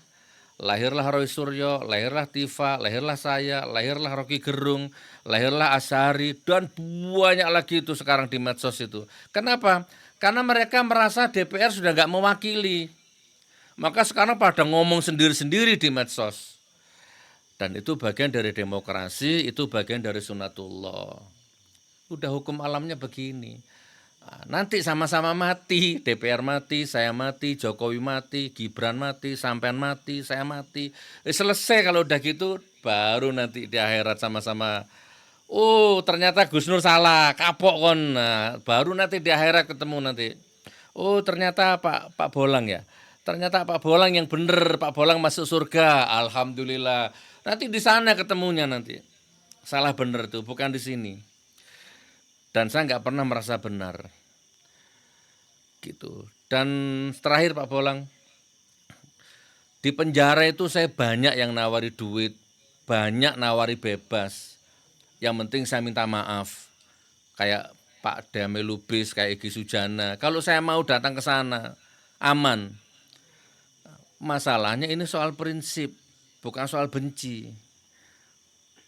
Lahirlah Roy Suryo, lahirlah Tifa, lahirlah saya, lahirlah Rocky Gerung, lahirlah Asyari, dan banyak lagi itu sekarang di medsos itu. Kenapa? Karena mereka merasa DPR sudah nggak mewakili. Maka sekarang pada ngomong sendiri-sendiri di medsos. Dan itu bagian dari demokrasi, itu bagian dari sunatullah. Udah hukum alamnya begini. Nah, nanti sama-sama mati, DPR mati, saya mati, Jokowi mati, Gibran mati, sampean mati, saya mati. Selesai kalau udah gitu, baru nanti di akhirat sama-sama, oh ternyata Gus Nur salah, kapok kon. Nah, baru nanti di akhirat ketemu nanti. Oh ternyata Pak Bolang ya, ternyata Pak Bolang yang bener, Pak Bolang masuk surga, alhamdulillah. Nanti di sana ketemunya nanti. Salah bener tuh, bukan di sini. Dan saya nggak pernah merasa benar, gitu. Dan terakhir Pak Bolang, di penjara itu saya banyak yang nawari duit, banyak nawari bebas. Yang penting saya minta maaf, kayak Pak Dame Lubis, kayak Egy Sujana. Kalau saya mau datang ke sana, aman. Masalahnya ini soal prinsip, bukan soal benci.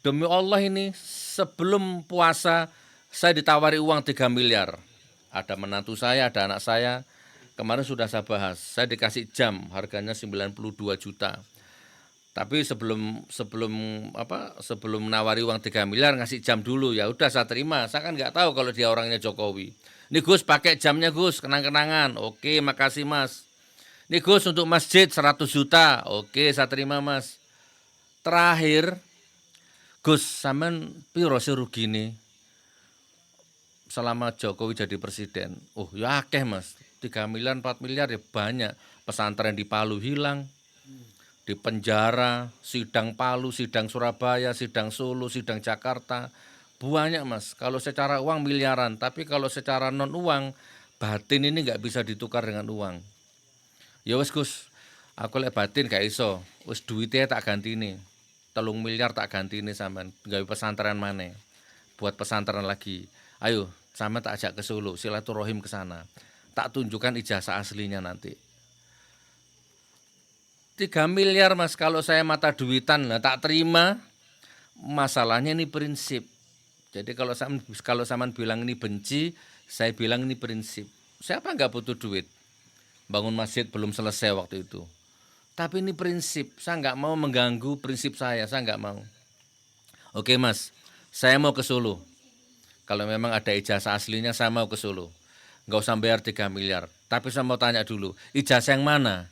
Demi Allah ini sebelum puasa, saya ditawari uang 3 miliar. Ada menantu saya, ada anak saya. Kemarin sudah saya bahas, saya dikasih jam, harganya 92 juta. Tapi sebelum nawari uang 3 miliar ngasih jam dulu, ya udah saya terima. Saya kan nggak tahu kalau dia orangnya Jokowi. Nih Gus pakai jamnya Gus, kenang-kenangan. Oke, makasih Mas. Nih Gus untuk masjid 100 juta. Oke, saya terima Mas. Terakhir, Gus, sampean piro sih rugine selama Jokowi jadi presiden? Oh, ya akeh Mas. 3 miliar, 4 miliar ya banyak. Pesantren di Palu hilang, di penjara, sidang Palu, sidang Surabaya, sidang Solo, sidang Jakarta. Banyak Mas, kalau secara uang miliaran, tapi kalau secara non uang, batin ini nggak bisa ditukar dengan uang. Ya wes Gus, aku lek batin gak iso, wes duitnya tak ganti ini, 3 miliar tak ganti ini sampean, gawe pesantren mana, buat pesantren lagi. Ayo, sama tak ajak ke Solo, silaturahim ke sana, tak tunjukkan ijazah aslinya nanti. 3 miliar Mas, kalau saya mata duitan, nah tak terima. Masalahnya ini prinsip. Jadi kalau sampean bilang ini benci, saya bilang ini prinsip. Siapa nggak butuh duit? Bangun masjid belum selesai waktu itu. Tapi ini prinsip, saya nggak mau mengganggu prinsip saya nggak mau. Oke Mas, saya mau ke Solo. Kalau memang ada ijazah aslinya, saya mau ke Solo. Nggak usah bayar 3 miliar. Tapi saya mau tanya dulu, ijazah yang mana?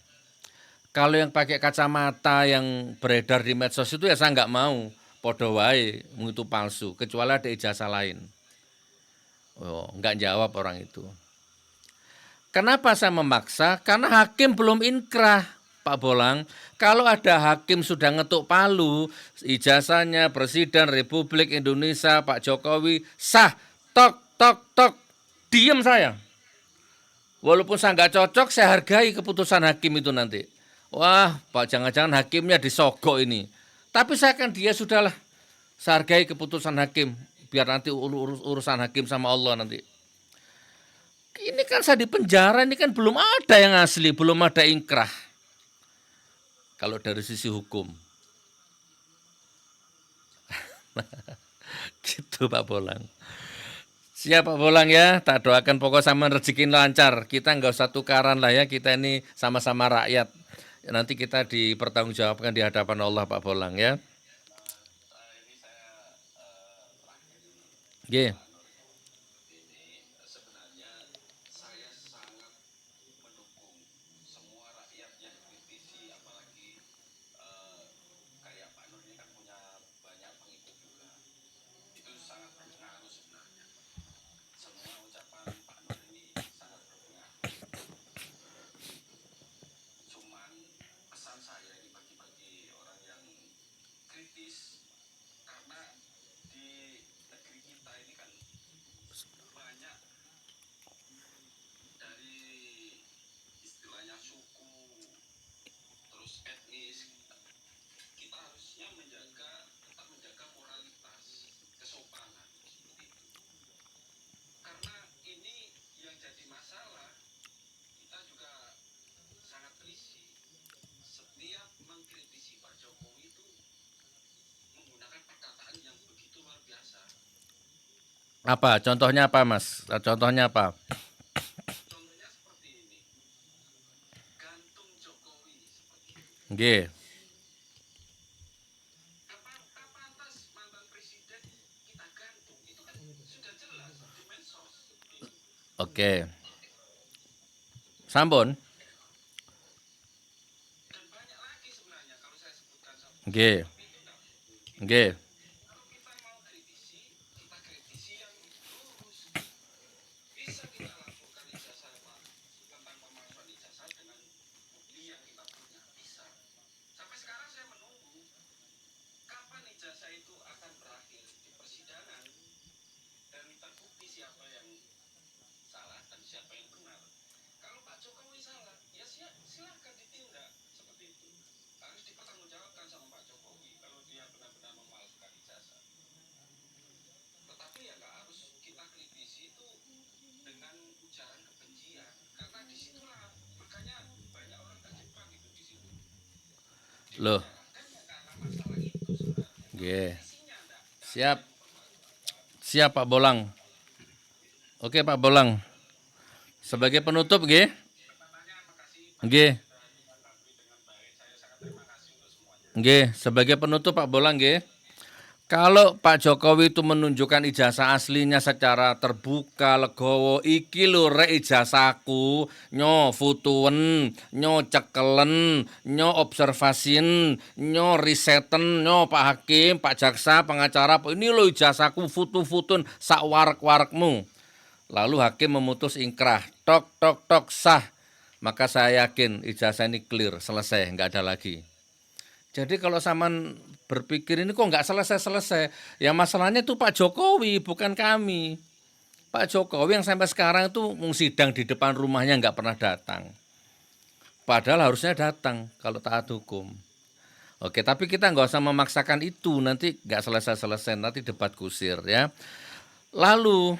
Kalau yang pakai kacamata yang beredar di medsos itu ya saya nggak mau. Podo wae itu palsu, kecuali ada ijazah lain. Oh, nggak jawab orang itu. Kenapa saya memaksa? Karena hakim belum inkrah, Pak Bolang. Kalau ada hakim sudah ngetuk palu, ijazahnya Presiden Republik Indonesia Pak Jokowi sah, tok, tok, tok, diem saya. Walaupun saya nggak cocok, saya hargai keputusan hakim itu nanti. Wah, Pak, jangan-jangan hakimnya disogok ini. Tapi saya kan dia sudahlah, saya hargai keputusan hakim, biar nanti urusan hakim sama Allah nanti. Ini kan saya di penjara, ini kan belum ada yang asli, belum ada inkrah. Kalau dari sisi hukum. Gitu Pak Bolang. Siap Pak Bolang ya, tak doakan pokok sama rezekin lancar. Kita nggak usah tukaran lah ya, kita ini sama-sama rakyat. Nanti kita dipertanggungjawabkan di hadapan Allah Pak Bolang ya. Oke. Sebenarnya saya sangat mendukung semua rakyat yang kritisi, apalagi kayak Pak Nur ini kan punya banyak pengikut juga. Itu sangat berpengaruh sebenarnya. Semua ucapan Pak Nur ini sangat berpengaruh. Cuman pesan saya ini bagi orang yang kritis, karena di negeri kita ini kan banyak dari istilahnya suku, terus etnis. Kita harusnya tetap menjaga moralitas, kesopanan seperti itu. Karena ini yang jadi masalah, kita juga sangat risih. Setiap mengkritisi Pak Jokowi itu menggunakan perkataan yang begitu luar biasa. Apa? Contohnya apa Mas? Contohnya apa? Contohnya seperti ini, gantung Jokowi seperti itu. Oke. Apa atas mantan presiden kita gantung? Itu kan sudah jelas di medsos. Oke. Sampun. Dan banyak lagi sebenarnya kalau saya sebutkan satu. Oke. Tapi itu enggak. Oke. Kalau kita mau kritisi, kita kritisi yang lurus. Bisa kita lakukan ijazah Pak tentang pemalsuan ijazah dengan bukti yang kita punya. Bisa. Sampai sekarang saya menunggu kapan ijazah itu akan berakhir di persidangan dan terbukti siapa yang salah dan siapa yang benar. Kalau Pak Jokowi salah, ya silakan ditindak seperti itu. Harus dipertanggungjawabkan sama Pak Jokowi kalau dia benar-benar memalsukan ijazah. Tetapi ya nggak harus kita kritisi itu dengan ujaran kebencian, karena disitulah makanya banyak orang terjebak itu di situ. Loh. Kan ya karena masalah itu sebenarnya. Oke. Isinya enggak. Siap. Siap Pak Bolang. Oke Pak Bolang. Sebagai penutup nggih. Nggih. Nggih, sebagai penutup Pak Bolang nggih. Kalau Pak Jokowi itu menunjukkan ijazah aslinya secara terbuka, legowo, iki lho rek ijazahku, nyo futuen, nyo cekelen, nyo observasin, nyo riseten, nyo Pak Hakim, Pak Jaksa, pengacara, ini lho ijazahku futu-futun sak warak-warakmu. Lalu hakim memutus ingkrah, tok tok tok sah. Maka saya yakin ijazah ini clear, selesai, nggak ada lagi. Jadi kalau Saman berpikir ini kok nggak selesai-selesai, ya masalahnya itu Pak Jokowi, bukan kami. Pak Jokowi yang sampai sekarang itu sidang di depan rumahnya nggak pernah datang. Padahal harusnya datang kalau taat hukum. Oke, tapi kita nggak usah memaksakan itu, nanti nggak selesai-selesai, nanti debat kusir ya. Lalu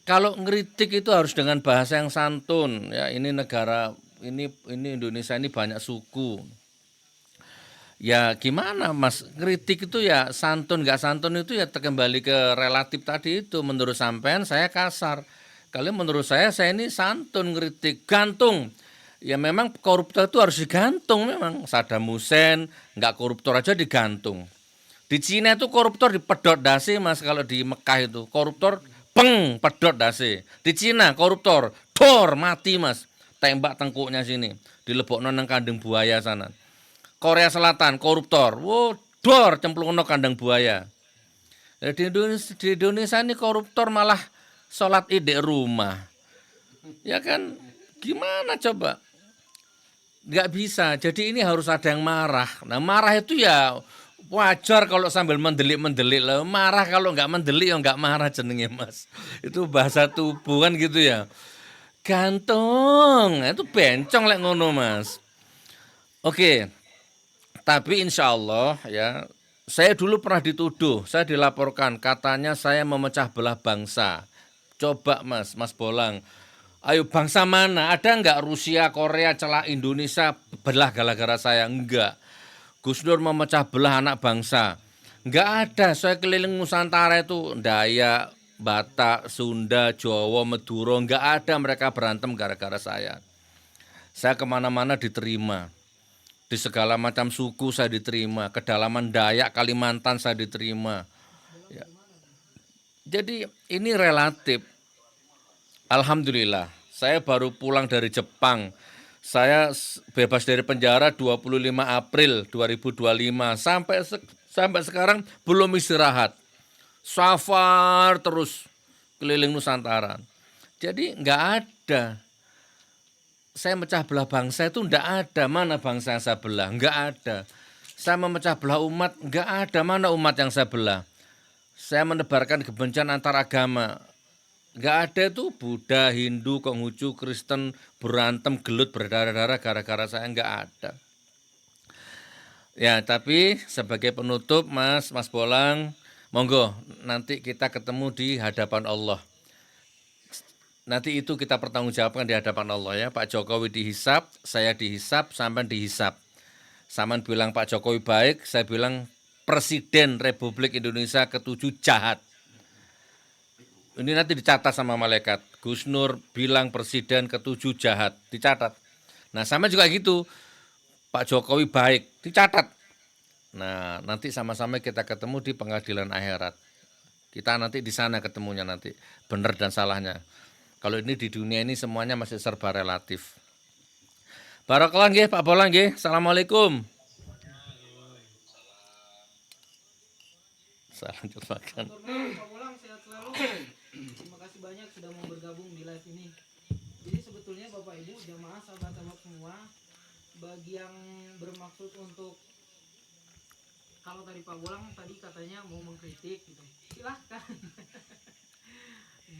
kalau ngeritik itu harus dengan bahasa yang santun ya. Ini negara ini Indonesia ini banyak suku. Ya gimana Mas, kritik itu ya santun nggak santun itu ya kembali ke relatif tadi itu. Menurut sampean saya kasar, kalian menurut saya ini santun ngeritik, gantung. Ya memang koruptor itu harus digantung memang. Saddam Hussein nggak koruptor aja digantung. Di Cina itu koruptor dipedot dasi Mas, kalau di Mekah itu koruptor peng pedot dasi. Di Cina koruptor dor mati Mas, tembak tengkuknya sini, dilebokno nang kandang buaya sana. Korea Selatan koruptor, wow, dor cemplungno kandang buaya. Di Indonesia ini koruptor malah sholat id di rumah. Ya kan, gimana coba? Nggak bisa, jadi ini harus ada yang marah. Nah marah itu ya wajar kalau sambil mendelik-mendelik lah. Marah kalau nggak mendelik ya nggak marah jenenge Mas. Itu bahasa tubuh kan gitu ya. Gantung, itu bencong lek ngono Mas. Oke. Tapi insya Allah ya, saya dulu pernah dituduh, saya dilaporkan katanya saya memecah belah bangsa. Coba Mas Bolang, ayo bangsa mana? Ada enggak Rusia, Korea, celak Indonesia belah gara-gara saya? Enggak. Gus Dur memecah belah anak bangsa. Enggak ada, saya keliling Nusantara itu, Dayak, Batak, Sunda, Jawa, Madura, enggak ada mereka berantem gara-gara saya. Saya kemana-mana diterima. Di segala macam suku saya diterima, kedalaman Dayak, Kalimantan saya diterima. Ya. Jadi ini relatif. Alhamdulillah, saya baru pulang dari Jepang. Saya bebas dari penjara 25 April 2025. Sampai sekarang belum istirahat. Safar terus keliling Nusantara. Jadi nggak ada. Saya mecah belah bangsa itu enggak ada. Mana bangsa yang saya belah? Enggak ada. Saya memecah belah umat, enggak ada. Mana umat yang saya belah? Saya menebarkan kebencian antar agama. Enggak ada itu Buddha, Hindu, Konghucu, Kristen berantem gelut berdarah-darah gara-gara saya, enggak ada. Ya, tapi sebagai penutup Mas Bolang, monggo nanti kita ketemu di hadapan Allah. Nanti itu kita pertanggungjawabkan di hadapan Allah ya. Pak Jokowi dihisap, saya dihisap, sampean dihisap. Sampean bilang Pak Jokowi baik, saya bilang Presiden Republik Indonesia ke-7 jahat. Ini nanti dicatat sama malaikat. Gus Nur bilang Presiden ke-7 jahat, dicatat. Nah sama juga gitu, Pak Jokowi baik, dicatat. Nah nanti sama-sama kita ketemu di pengadilan akhirat. Kita nanti di sana ketemunya nanti, benar dan salahnya. Kalau ini di dunia ini semuanya masih serba relatif. Barakallah nggih Pak Bolang nggih. Assalamualaikum. Salam terbakan. Pak Bolang sehat selalu. Terima kasih banyak sudah mau bergabung di live ini. Jadi sebetulnya Bapak Ibu jamaah sahabat-sahabat semua, bagi yang bermaksud untuk, kalau tadi Pak Bolang tadi katanya mau mengkritik gitu, silahkan.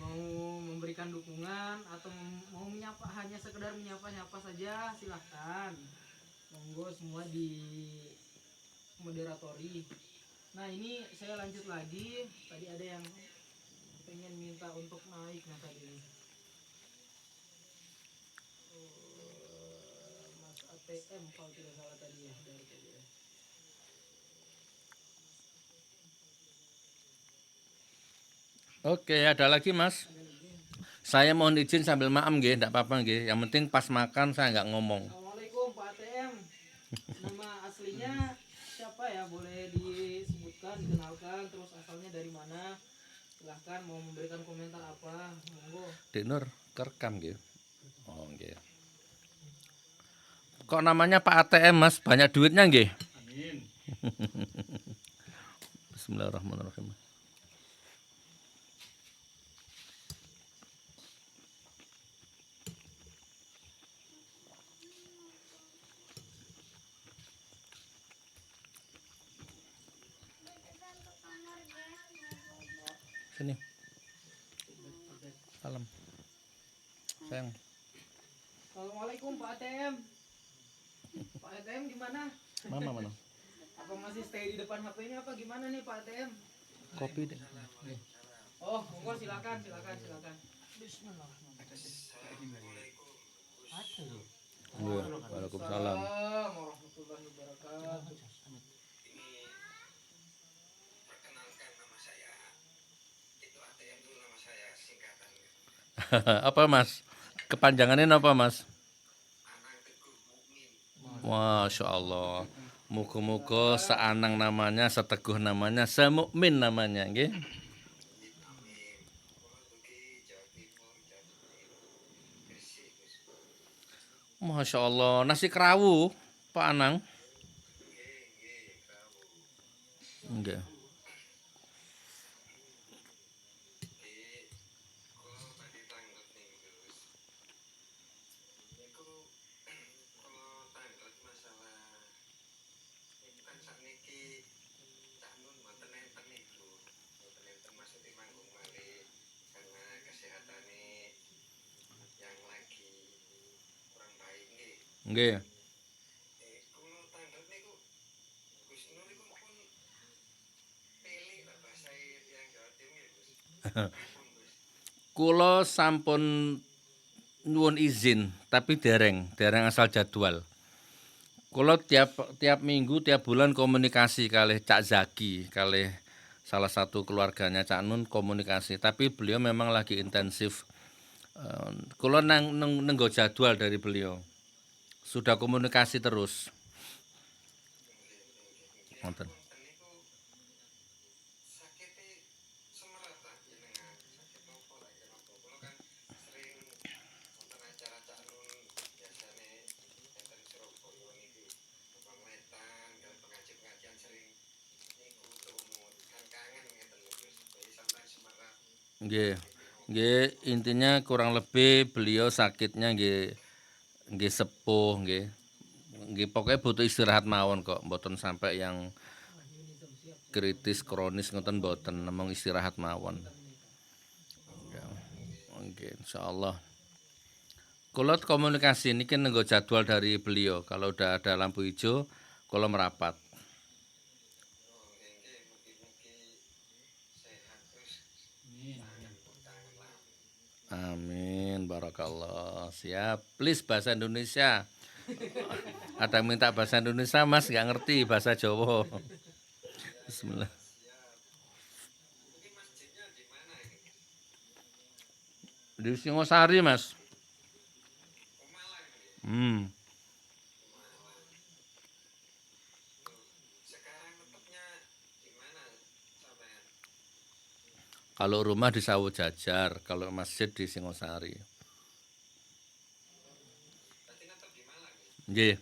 Mau memberikan dukungan atau mau menyapa, hanya sekedar menyapa-nyapa saja, silahkan. Monggo semua di moderatori. Nah ini saya lanjut lagi, tadi ada yang pengen minta untuk naik. Nah tadi Mas ATM kalau tidak salah tadi ya, dari tadi ya. Oke, ada lagi Mas. Saya mohon izin sambil maam nggih, enggak apa-apa nggih. Yang penting pas makan saya enggak ngomong. Assalamualaikum Pak ATM. Nama aslinya siapa ya? Boleh disebutkan, dikenalkan, terus asalnya dari mana? Silahkan mau memberikan komentar apa, monggo. Dek Nur kerekam nggih. Oh nggih. Kok namanya Pak ATM Mas? Banyak duitnya nggih? Amin. Bismillahirrahmanirrahim. Sini. Salam. Sayang. Assalamualaikum Pak ATM. Pak ATM gimana? Mama mana? Apa masih stay di depan HP-nya apa gimana nih Pak ATM? Kopi deh. Oh, monggo silakan. Bismillahirrahmanirrahim. Waalaikumsalam. Warahmatullahi wabarakatuh. Perkenalkan nama saya. Itu ATM dulu nama saya singkatannya. Apa Mas? Kepanjangannya apa Mas? Anang Teguh Mukmin. Masya Allah. Muga-muga seanang namanya, seteguh namanya, semukmin namanya, nggih. Amin. Kulo dugi Jawa Timur, Gresik, Gus. Masya Allah. Nasi kerawu, Pak Anang. Nggih, krawu. Enggak. Kulo tadi tanglet nih, Gus. Niku kulo tanglet masalah niku kan sakniki Cak Nun mboten enten niku. Mboten enten maksudnya manggung malih karena kesehatannya yang lagi kurang baik nggih. Nggih. Kulo tanglet niku Gus Nur iku pun pilih lah bahasa yang Jawa Timur Gus. Pripun, Gus? Kula sampun nyuwun izin, tapi dereng asal jadwal. Kula tiap minggu, tiap bulan komunikasi kalih Cak Zaki, kalih salah satu keluarganya Cak Nun komunikasi, tapi beliau memang lagi intensif. Kula nenggo jadwal dari beliau. Sudah komunikasi terus. Wonten. Wonten niku sakite semerat lah jenengan. Sakit opo lah kenapa? Kulo kan sering nonton acara Cak Nun biasane enten Surabaya niki. Abang Wetan, kalau pengajian sering niku tumut. Kan kangen ngeten lho Gus. Jadi sampai semerat. Nggih. Nggih, intinya kurang lebih beliau sakitnya nggih sepuh nggih. Nggih pokoknya butuh istirahat mawon kok, mboten sampai yang kritis kronis ngoten mboten, namung istirahat mawon. Ya. Nggih, insyaallah. Kula komunikasi niki nenggo jadwal dari beliau. Kalau udah ada lampu hijau, kula merapat. Oh, nggih, mugi-mugi sehat terus. Kangen lah. Amin, barakallah. Siap. Please bahasa Indonesia. Ada yang minta bahasa Indonesia, Mas nggak ngerti bahasa Jawa. Bismillah. Siap. Ini masjidnya di mana ini? Di Singosari, Mas. Oh, Malang ini. Malang. Loh, sekarang tetapnya di mana sampean? Kalau rumah di Sawo Jajar, kalau masjid di Singosari. Berarti tetap di Malang ya? Nggih.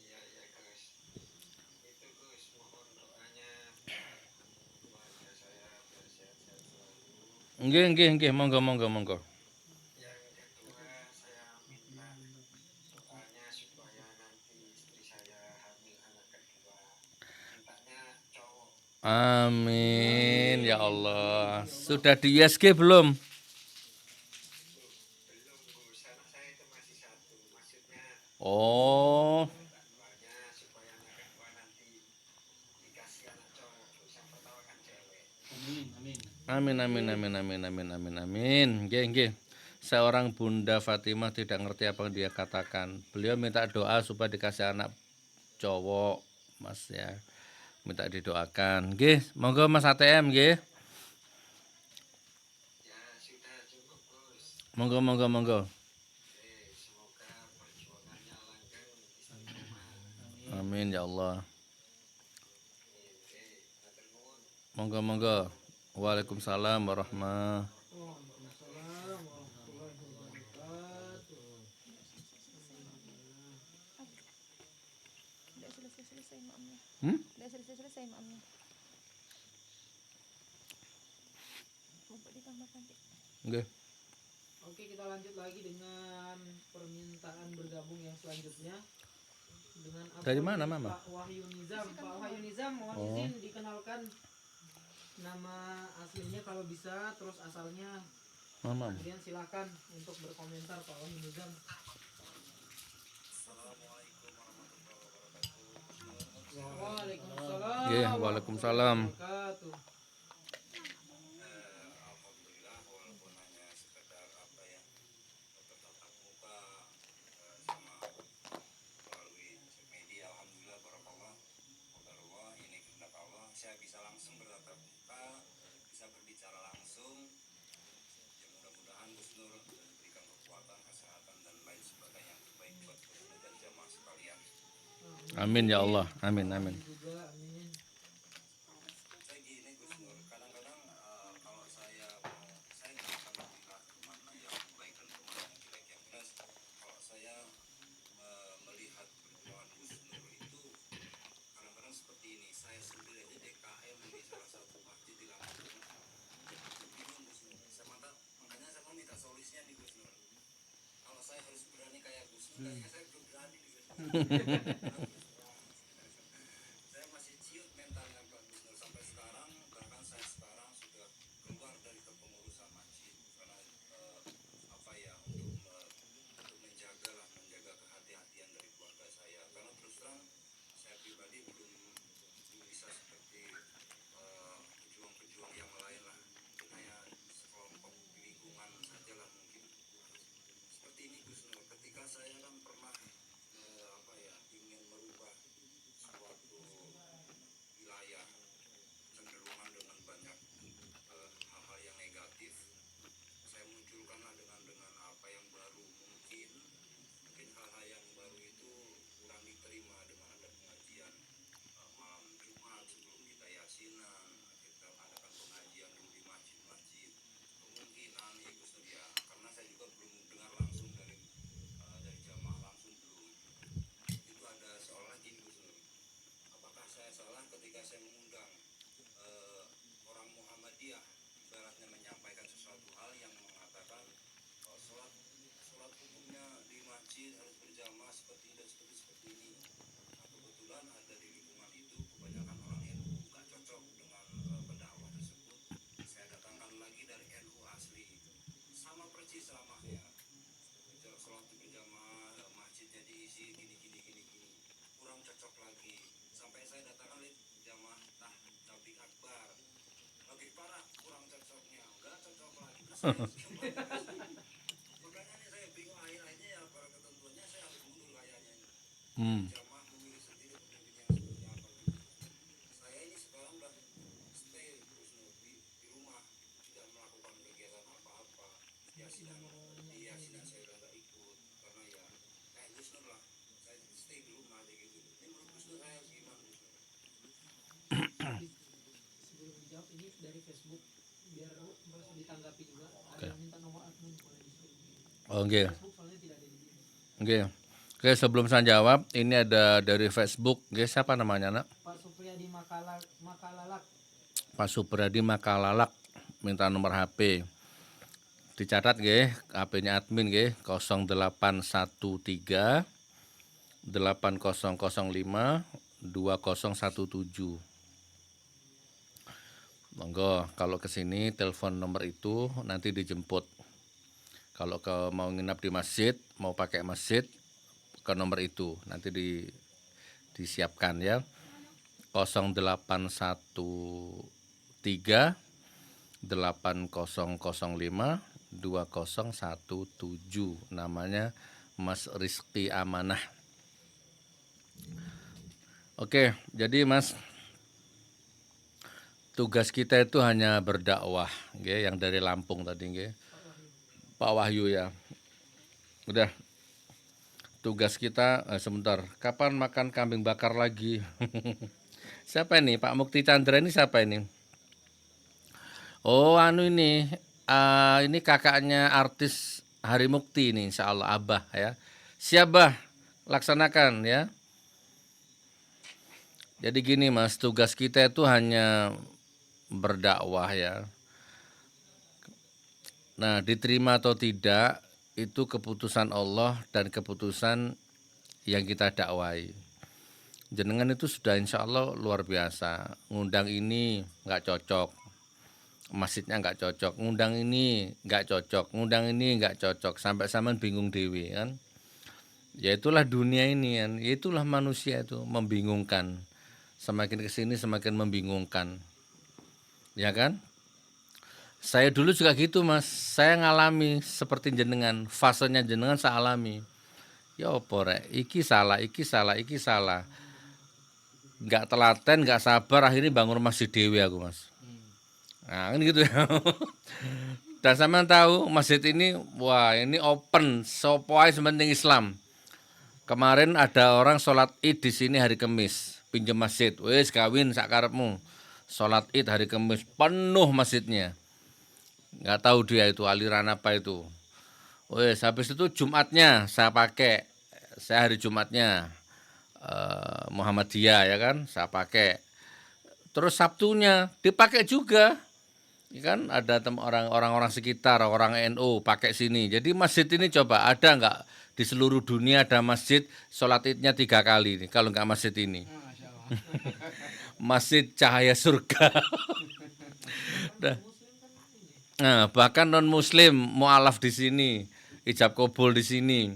Iya, iya Gus. Itu Gus, mohon doanya buat keluarga saya biar sehat-sehat selalu. Nggih, monggo. Yang kedua, saya minta doanya supaya nanti istri saya hamil anak kedua. Mintanya cowok. Amin ya Allah. Sudah di USG belum? Loh, belum Gus, anak saya itu masih satu. Maksudnya Oh, doanya supaya anak kedua nanti dikasih anak cowok. Gus, yang pertama kan cewek. amin. Nggih. Seorang Bunda Fatimah tidak ngerti apa yang dia katakan. Beliau minta doa supaya dikasih anak cowok, Mas ya. Minta didoakan. Nggih, monggo Mas ATM nggih. Ya, sudah cukup Gus. Monggo. Semoga perjuangannya langgeng, istiqomah Amin ya Allah. Monggo. Waalaikumsalam warahmatullahi. Waalaikumsalam warahmatullahi wabarakatuh. Udah selesai maamnya. Hmm? Udah selesai maamnya. Bubuk ditambah nanti. Oke. Oke, kita lanjut lagi dengan permintaan bergabung yang selanjutnya dengan Dari mana, Mama? Pak Wahyu Nizam. Pak Wahyu Nizam, mohon Oh. izin dikenalkan nama aslinya kalau bisa, terus asalnya. Mama. Kemudian silakan untuk berkomentar Pak Wahyu Nizam. Waalaikumsalam. Iya, waalaikumsalam. Wabarakatuh. Alhamdulillah, walaupun hanya sekedar apa ya, bertatap muka sama melalui media, alhamdulillah barakallah, qadarullah, ini kehendak Allah, saya bisa langsung bertatap muka, bisa berbicara langsung. Ya mudah-mudahan Gus Nur diberikan kekuatan, kesehatan dan lain sebagainya yang terbaik buat Gus Nur dan jamaah sekalian. Amin ya Allah. Amin. Juga amin. Saya gini Gus Nur, kadang-kadang kalau saya nggak akan melihat kemana yang baik dan kemana yang jelek, yang jelas kalau saya melihat perjuangan Gus Nur itu kadang-kadang seperti ini, saya sendiri aja DKM di salah satu masjid di Lampung, bingung Gus Nur, makanya saya mau minta solusinya nih Gus Nur, kalau saya harus berani kayak Gus Nur, kayaknya saya belum berani nih Gus Nur. Saya masih ciut mentalnya Pak Gus Nur sampai sekarang, bahkan saya sekarang sudah keluar dari kepengurusan masjid karena apa ya, untuk menjaga kehati-hatian dari keluarga saya, karena terus terang saya pribadi belum bisa seperti pejuang-pejuang yang lain lah, mungkin hanya sekelompok lingkungan saja lah mungkin seperti ini Gus Nur. Ketika saya kan pernah apa ya, ingin merubah suatu wilayah cenderungan dengan banyak hal-hal yang negatif, saya munculkanlah dengan apa yang baru, mungkin hal-hal yang baru itu kurang diterima dengan ada pengajian malam Jumat sebelum kita yasinan, kita adakan pengajian dulu di masjid-masjid, kemungkinan ya Gus Nur ya, karena saya juga belum dengar langsung dari jamaah langsung, belum itu ada seolah gini Gus Nur, apakah saya salah ketika saya mengundang orang Muhammadiyah ibaratnya menyampaikan sesuatu hal yang mengatakan sholat hukumnya di masjid harus berjamaah seperti ini dan seperti ini. Nah, kebetulan ada di lingkungan itu kebanyakan orang NU nggak cocok dengan pendakwah tersebut. Saya datangkan lagi dari NU asli, sama persis ceramahnya. Sholat berjamaah, masjidnya diisi gini, kurang cocok lagi. Sampai saya datangkan jamaah tabligh akbar, lebih parah, kurang cocoknya, nggak cocok lagi. Makanya nih saya bingung, akhirnya ya para ketentuannya saya harus mundur kayaknya ini. Jamaah memilih sendiri pemimpin yang seperti apa gitu. Saya ini sekarang udah stay terus di rumah, tidak melakukan kegiatan apa-apa. Yasinan saya udah nggak ikut karena ya kayak Gus Nur lah, saya stay di rumah aja gitu. Ini menurut Gus Nur saya gimana Gus Nur? Sebelum dijawab, ini dari Facebook biar merasa ditanggapi juga. Ada yang minta nomor admin, boleh disuruh. Oke. Facebook soalnya tidak ada di sini. Oke, sebelum saya jawab, ini ada dari Facebook. Oke, siapa namanya, Nak? Pak Supriyadi Makalalak. Pak Supriyadi Makalalak minta nomor HP. Dicatat nggih, HP-nya admin nggih 0813 8005 2017. Monggo kalau ke sini telepon nomor itu nanti dijemput. Kalau mau nginap di masjid, mau pakai masjid, ke nomor itu nanti disiapkan ya. 0813 8005 2017, namanya Mas Rizky Amanah. Oke, jadi Mas, tugas kita itu hanya berdakwah, nggih, yang dari Lampung tadi nggih. Pak Wahyu ya. Udah. tugas kita sebentar. Kapan makan kambing bakar lagi? Siapa ini? Pak Mukti Chandra ini siapa ini? Oh, ini kakaknya artis Hari Mukti ini, insya Allah Abah ya. Siap Bah, laksanakan ya. Jadi gini Mas, tugas kita itu hanya berdakwah ya. Nah, diterima atau tidak itu keputusan Allah dan keputusan yang kita dakwai. Jenengan itu sudah insya Allah luar biasa. Ngundang ini nggak cocok, masjidnya nggak cocok. Ngundang ini nggak cocok, ngundang ini nggak cocok. Sampai sampean bingung dewi kan. Ya itulah dunia ini kan, ya itulah manusia itu membingungkan. Semakin kesini semakin membingungkan, ya kan? Saya dulu juga gitu Mas, saya ngalami seperti jenengan, fasenya jenengan saya alami. Ya opo rek, iki salah, iki salah, iki salah. Nggak telaten, nggak sabar, akhirnya bangun masjid dewi aku Mas. Nah kan gitu ya. Dan sama tahu masjid ini, wah ini open, sopoai sementing Islam. Kemarin ada orang sholat id di sini hari Kamis, pinjam masjid, wes kawin sakarepmu. Sholat id hari Kamis, penuh masjidnya. Nggak tahu dia itu aliran apa itu. Wes habis itu Jumatnya saya pakai, saya hari Jumatnya Muhammadiyah ya kan, saya pakai. Terus Sabtunya dipakai juga, ya kan ada orang-orang sekitar, orang NU pakai sini. Jadi masjid ini coba ada nggak di seluruh dunia ada masjid sholat idnya 3 kali nih, kalau nggak masjid ini. Masya Allah. Masjid Cahaya Surga. Nah, bahkan non muslim mualaf di sini, ijab kabul di sini.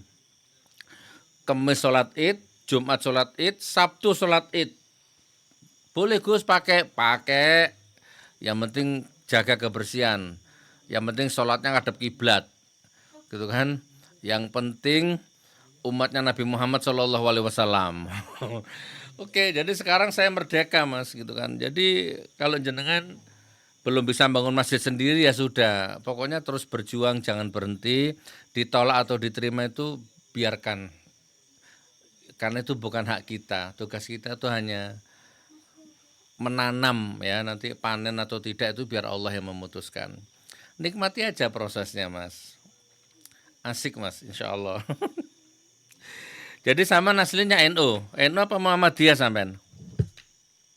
Kamis sholat id, Jumat sholat id, Sabtu sholat id. Boleh Gus pakai. Yang penting jaga kebersihan. Yang penting sholatnya ngadep kiblat, gitu kan. Yang penting umatnya Nabi Muhammad SAW. Oke, jadi sekarang saya merdeka Mas, gitu kan. Jadi kalau jenengan belum bisa bangun masjid sendiri ya sudah, pokoknya terus berjuang, jangan berhenti. Ditolak atau diterima itu biarkan, karena itu bukan hak kita. Tugas kita itu hanya menanam ya, nanti panen atau tidak itu biar Allah yang memutuskan. Nikmati aja prosesnya Mas, asik Mas, insya Allah. Jadi sama aslinya NU apa Muhammadiyah sampean?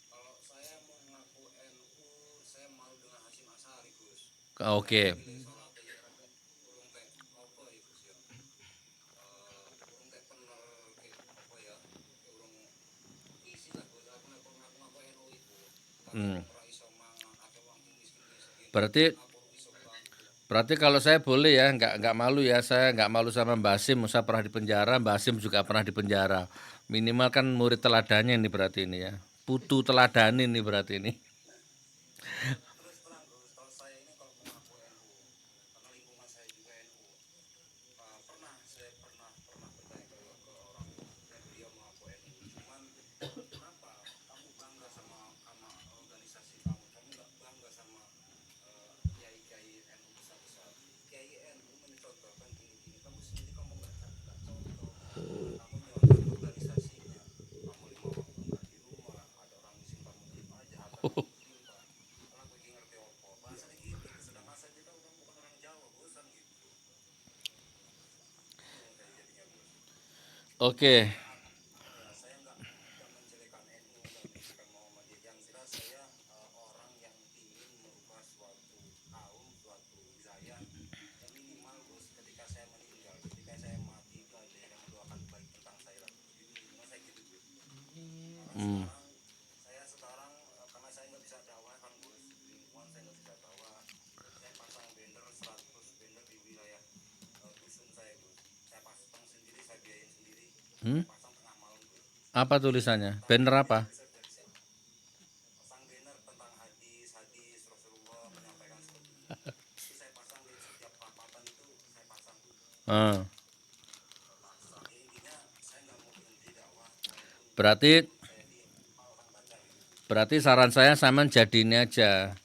Kalau saya mau ngaku NU, saya malu dengan Hasyim Asy'ari Gus. Oke. Sholat aja urung teh apa ya Gus ya. Urung teh bener apa ya, urung isi lah Gus. Aku nek ngaku NU itu. Ora iso mangan akeh wong miskin. Berarti kalau saya boleh ya, nggak malu ya, saya nggak malu sama Mbak Hasyim, saya pernah di penjara, Mbak Hasyim juga pernah di penjara. Minimal kan murid teladannya ini berarti ini ya, putu teladan ini berarti ini. Terus terang Gus, kalau saya ini kalau mau ngaku NU, karena lingkungan saya juga NU. Saya pernah bertanya ke orang dan beliau mengaku NU. Cuman kenapa kamu bangga sama organisasi kamu? Kamu nggak bangga sama kiai-kiai NU besar-besar? Kiai NU mencontohkan gini-gini. Kamu sendiri kamu nggak contoh. Kamu nyontoh organisasinya. Kamu 5 waktu nggak di rumah. Ada orang miskin kamu diem aja. Ada muslim karena gue ngerti apa. Bahasanya gitu. Sedangkan saya kita udah bukan orang Jawa, bosan gitu. Jadinya Gus. Oke, Saya nggak menjelekan NU, nggak menjelekan Muhammadiyah. Yang jelas saya orang yang ingin merubah suatu kaum, suatu wilayah. Yang minimal Gus, ketika saya meninggal, ketika saya mati, itu ada yang mendoakan baik tentang saya lah. Jadi minimal saya gitu Gus. Saya sekarang karena saya nggak bisa dakwah kan Gus, di lingkungan saya nggak bisa dakwah. Saya pasang banner 100 banner di wilayah dusun saya Gus. Saya pasang sendiri, saya biayain sendiri. Pasang tengah malam Gus. apa tulisannya? Banner apa? Pasang banner tentang hadis Rasulullah menyampaikan seperti ini. Itu saya pasang di setiap perapatan itu saya pasang. Ah, Intinya saya nggak mau berhenti dakwah. berarti saran saya sama jadi ini aja,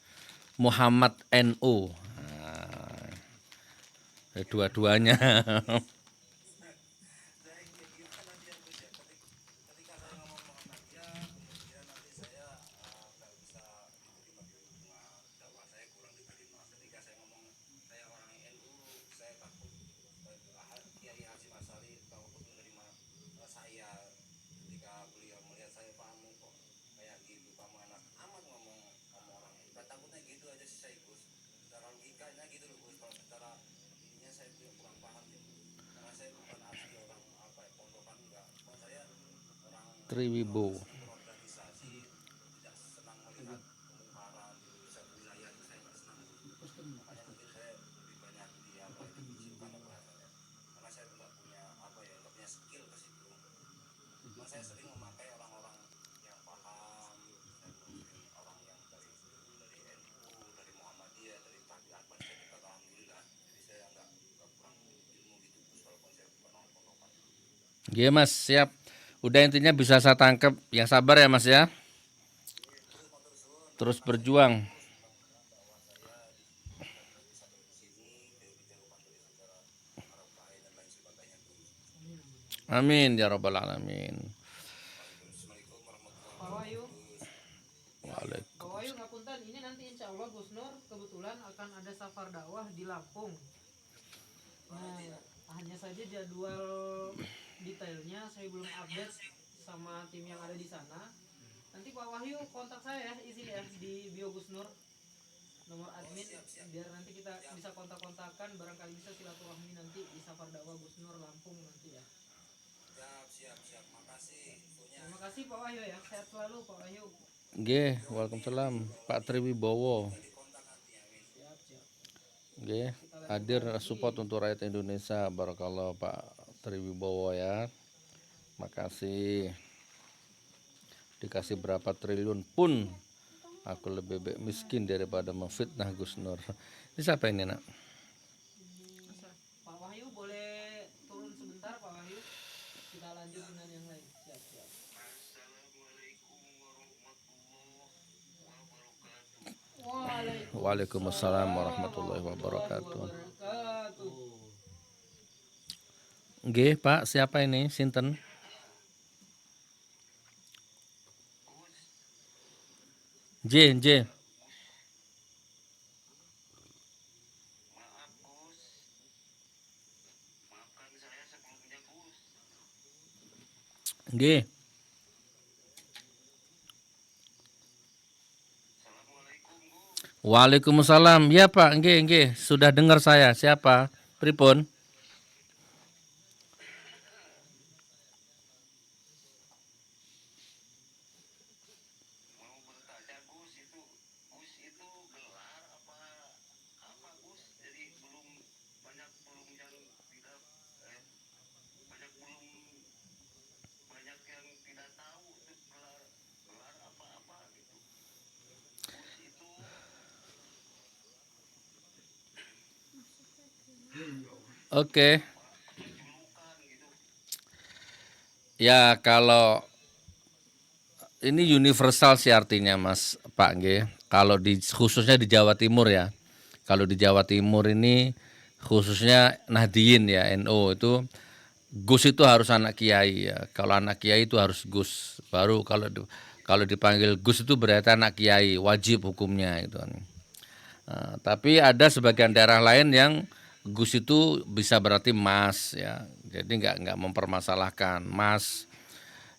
Muhammad NU. Nah, dua-duanya. Triwibo. Iya Mas, siap. Udah intinya bisa saya tangkap. Yang sabar ya Mas ya. Terus berjuang. Amin ya rabbal alamin. Pak Wahyu, Waalaikumsalam. Pak Wahyu ngapunten, ini nanti insya Allah Gus Nur kebetulan akan ada safar dakwah di Lampung. Nah, hanya saja jadwal detailnya saya belum update sama tim yang ada di sana. Nanti Pak Wahyu kontak saya ya, izin ya di bio Gus Nur nomor admin biar nanti kita bisa kontak-kontakan, barangkali bisa silaturahmi nanti di safar dakwah Gus Nur Lampung nanti ya. Siap. Makasih. Terima kasih Pak Wahyu ya, sehat selalu Pak Wahyu. Nggih, waalaikumsalam. Pak Triwibowo. Siap. Nggih, hadir support untuk rakyat Indonesia. Barakallah Pak Triwibowo ya. Makasih. Dikasih berapa triliun pun aku lebih baik miskin daripada memfitnah Gus Nur. Ini siapa ini nak? Pak Wahyu boleh turun sebentar Pak Wahyu. Kita lanjut dengan yang lain. Siap. Assalamualaikum warahmatullahi wabarakatuh. Waalaikumsalam warahmatullahi wabarakatuh. Nggih Pak, siapa ini? Sinten? J. Maaf Gus, maafkan saya sebelumnya Gus. Nggih. Assalamualaikum Gus. Waalaikumsalam. Ya Pak, nggih. Sudah dengar saya. Siapa? Pripun? Mau bertanya Gus itu gelar apa Gus? Jadi belum yang tidak banyak yang tidak tahu itu gelar apa gitu. Gus itu Oke. julukan gitu. Ya kalau ini universal sih artinya Mas Pak nggih. Kalau khususnya di Jawa Timur ya. Kalau di Jawa Timur ini khususnya Nahdien ya NU itu Gus itu harus anak kiai ya. Kalau anak kiai itu harus Gus. Baru kalau dipanggil Gus itu berarti anak kiai, wajib hukumnya gitu kan. Tapi ada sebagian daerah lain yang Gus itu bisa berarti Mas ya. Jadi nggak mempermasalahkan Mas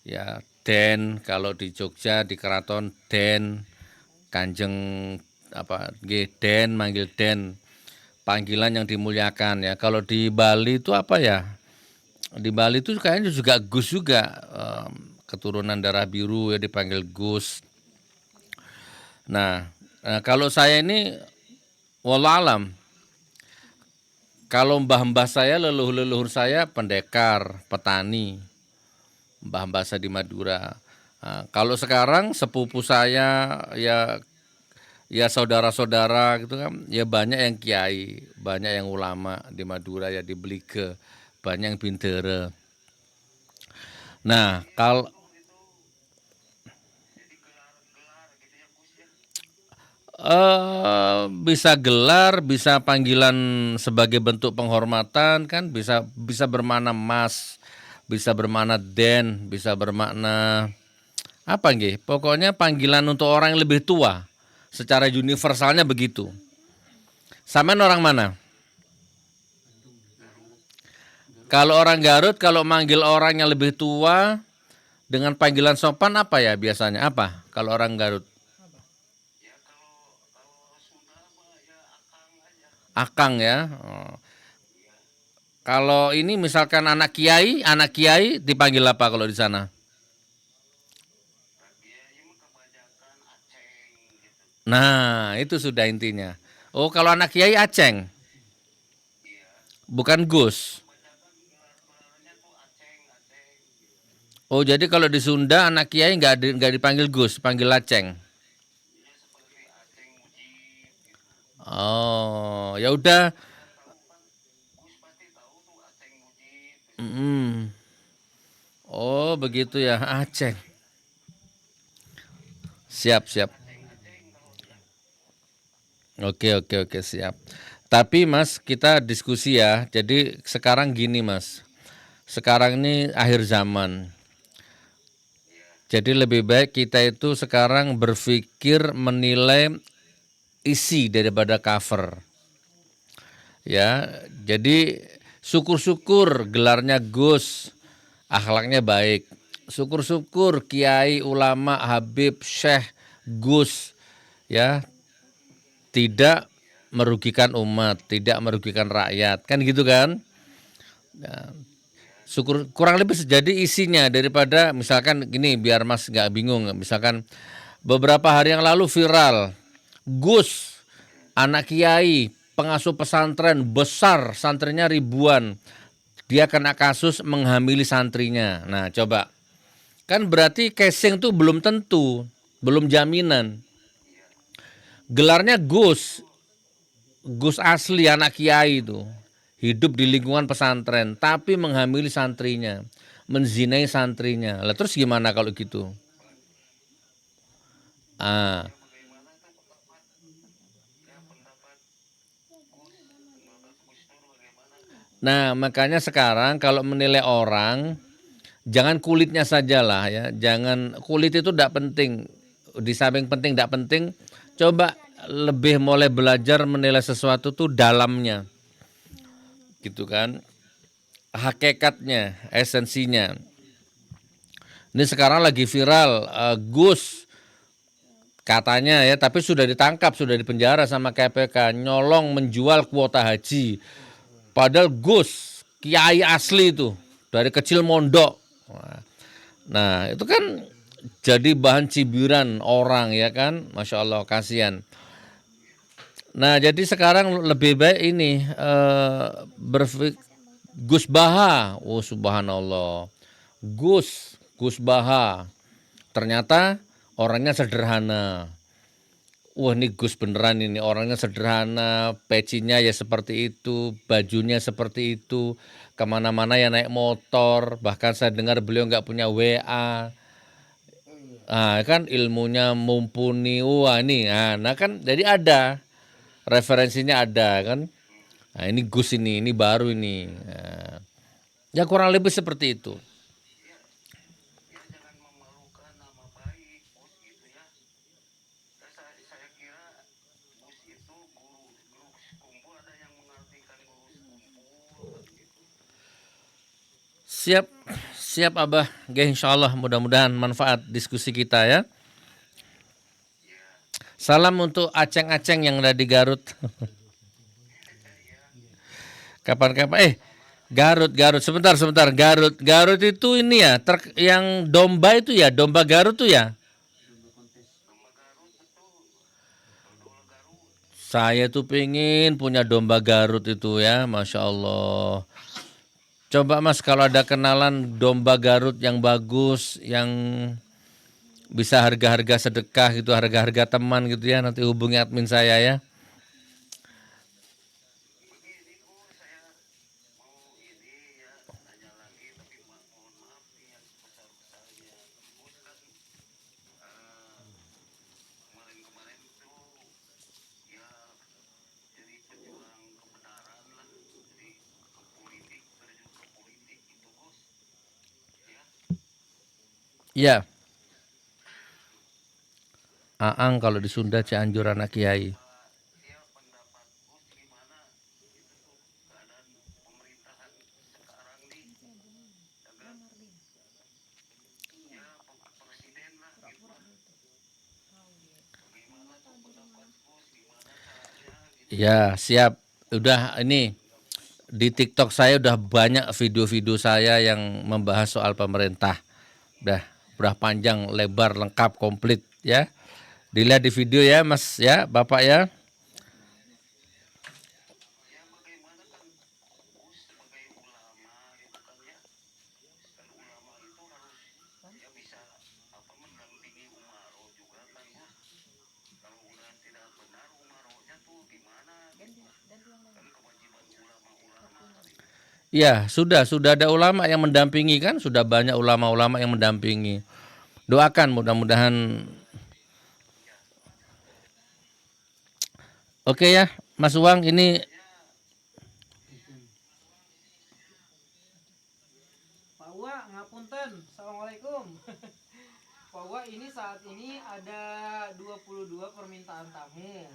ya. Den kalau di Jogja di Keraton Den, Kanjeng apa nggih Den, manggil Den, panggilan yang dimuliakan ya. Kalau di Bali itu apa ya? Di Bali itu kayaknya juga Gus juga, keturunan darah biru ya dipanggil Gus. Nah, kalau saya ini wallahualam, kalau mbah-mbah saya, leluhur saya pendekar, petani, mbah-mbah saya di Madura. Nah, kalau sekarang sepupu saya ya saudara-saudara gitu kan, ya banyak yang kiai, banyak yang ulama di Madura ya di Blige, banyak yang bintere. Nah, kalau bisa gelar, bisa panggilan sebagai bentuk penghormatan kan, bisa bermakna Mas, bisa bermakna Den, bisa bermakna apa nggih? Pokoknya panggilan untuk orang yang lebih tua. Secara universalnya begitu. Sampean orang mana? Kalau orang Garut kalau manggil orang yang lebih tua dengan panggilan sopan apa ya biasanya? Apa kalau orang Garut? Ya kalau Sunda mah ya akang aja. Akang ya. Oh. Kalau ini misalkan anak kiai dipanggil apa kalau di sana? Nah, itu sudah intinya. Oh, kalau anak kiai Aceng, bukan Gus. Oh, jadi kalau di Sunda anak kiai nggak dipanggil Gus, panggil Aceng. Oh, ya udah. Mm. Oh, begitu ya, Aceng. Siap, siap. Oke, siap. Tapi Mas, kita diskusi ya. Jadi sekarang gini Mas. Sekarang ini akhir zaman. Jadi lebih baik kita itu sekarang berpikir menilai isi daripada cover. Ya, jadi syukur-syukur gelarnya Gus, akhlaknya baik. Syukur-syukur kiai, ulama, habib, syekh, Gus, ya, tidak merugikan umat, tidak merugikan rakyat, kan gitu kan? Nah, syukur kurang lebih jadi isinya daripada misalkan gini biar Mas nggak bingung, misalkan beberapa hari yang lalu viral Gus anak kiai pengasuh pesantren besar, santrinya ribuan, dia kena kasus menghamili santrinya. Nah coba, kan berarti casing tuh belum tentu, belum jaminan. Gelarnya Gus asli anak kiai itu, hidup di lingkungan pesantren, tapi menghamili santrinya, menzinai santrinya. Lah terus gimana kalau gitu? Ah, nah makanya sekarang kalau menilai orang, jangan kulitnya saja lah ya, jangan kulit itu tidak penting. Di samping penting tidak penting, coba lebih mulai belajar menilai sesuatu tuh dalamnya, gitu kan? Hakikatnya, esensinya. Ini sekarang lagi viral Gus katanya ya, tapi sudah ditangkap, sudah dipenjara sama KPK, nyolong menjual kuota haji. Padahal Gus kiai asli itu dari kecil mondok. Nah itu kan jadi bahan cibiran orang ya kan, masya Allah kasihan. Nah jadi sekarang lebih baik ini Gus Baha, oh subhanallah, Gus Baha, ternyata orangnya sederhana. Wah ini Gus beneran ini orangnya sederhana, pecinya ya seperti itu, bajunya seperti itu, kemana-mana ya naik motor, bahkan saya dengar beliau nggak punya WA. Ah kan ilmunya mumpuni, wah ini, nah kan jadi ada referensinya ada kan. Nah ini Gus ini baru ini. Nah, ya kurang lebih seperti itu. Siap, siap Abah. Oke, insya Allah mudah-mudahan manfaat diskusi kita ya. Salam untuk aceng-aceng yang ada di Garut. Kapan-kapan, Garut, sebentar, Garut itu ini ya, yang domba itu ya, domba Garut tuh ya. Saya tuh pengen punya domba Garut itu ya, masya Allah. Coba Mas kalau ada kenalan domba Garut yang bagus, yang bisa harga-harga sedekah gitu, harga-harga teman gitu ya, nanti hubungi admin saya ya. Iya, Aang kalau di Sunda Cianjur anak kiai. Ya, siap. Udah ini di TikTok saya udah banyak video-video saya yang membahas soal pemerintah. Udah panjang, lebar, lengkap, komplit ya. Dilihat di video ya Mas ya, Bapak ya. Ya bagaimana kan Gus sebagai ulama gitu kan ya. Kan ulama itu harus ya bisa apa mendampingi umaro juga kan Gus. Kalau udah tidak benar umaronya tuh gimana gitu. Kan kewajiban ulama-ulama tadi. Ya, sudah ada ulama yang mendampingi kan, sudah banyak ulama-ulama yang mendampingi. Doakan mudah-mudahan. Oke ya, Mas Uang ini Pak Uwa, ngapunten. Assalamualaikum. Pak Uwa, ini saat ini ada 22 permintaan tamu.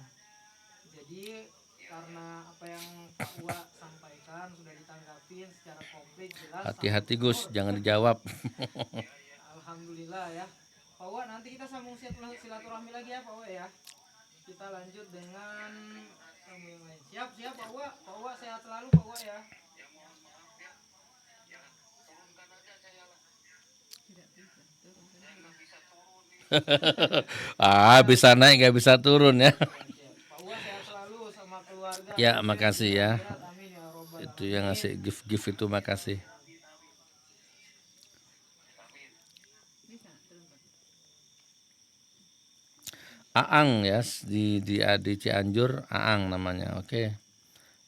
Jadi karena apa yang Pak Uwa sampaikan sudah ditanggapin secara komplit jelas. hati-hati sambung Gus, telur. jangan dijawab. Alhamdulillah ya. Pak Uwa, nanti kita sambung silaturahmi lagi ya Pak Uwa ya. Kita lanjut dengan tamu yang lain. Siap Pak Uwa. Pak Uwa sehat selalu Pak Uwa ya. Ya mohon maaf ya. Ya turunkan aja saya lah. Saya nggak bisa turun nih. Bisa naik nggak bisa turun ya. Pak Uwa sehat selalu sama keluarga. Ya, makasih ya. Amin ya robbal Itu yang ngasih gift itu, makasih. Aang ya, di Cianjur, Aang namanya. Oke.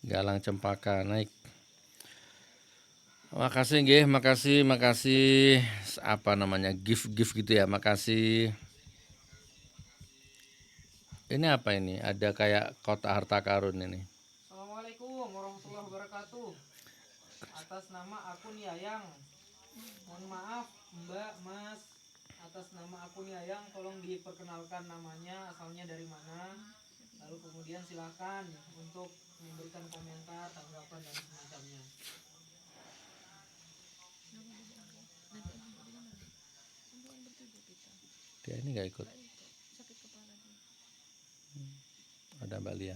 Galang Cempaka naik. Makasih nggih, makasih apa namanya? Gift gitu ya. Makasih. Ini apa ini? Ada kayak kotak harta karun ini. Assalamualaikum warahmatullahi wabarakatuh. Atas nama akun Yayang. Mohon maaf Mbak, Mas. Atas nama akun Yayang tolong diperkenalkan namanya, asalnya dari mana. Lalu kemudian silakan untuk memberikan komentar, tanggapan dan semacamnya. Dia ini nggak ikut. Ada Mbak Lia.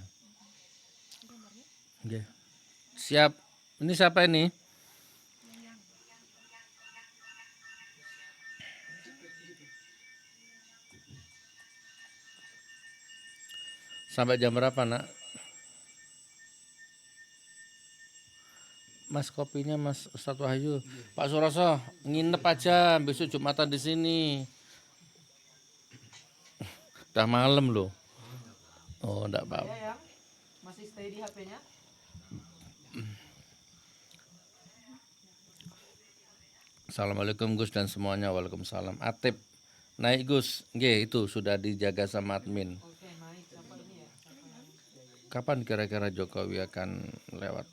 Oke. Siap. Ini siapa ini? Sampai jam berapa, Nak? Mas, kopinya Mas Ustadz Wahyu. Pak Suroso, nginep aja besok Jumatan di sini. Udah malam loh. Oh, enggak apa-apa. Ya, yang masih stay di HP-nya. Assalamualaikum Gus dan semuanya. Waalaikumsalam. Atip naik Gus. Nggih, itu sudah dijaga sama admin. Oke, naik. Siapa ini ya? Kapan kira-kira Jokowi akan lewat?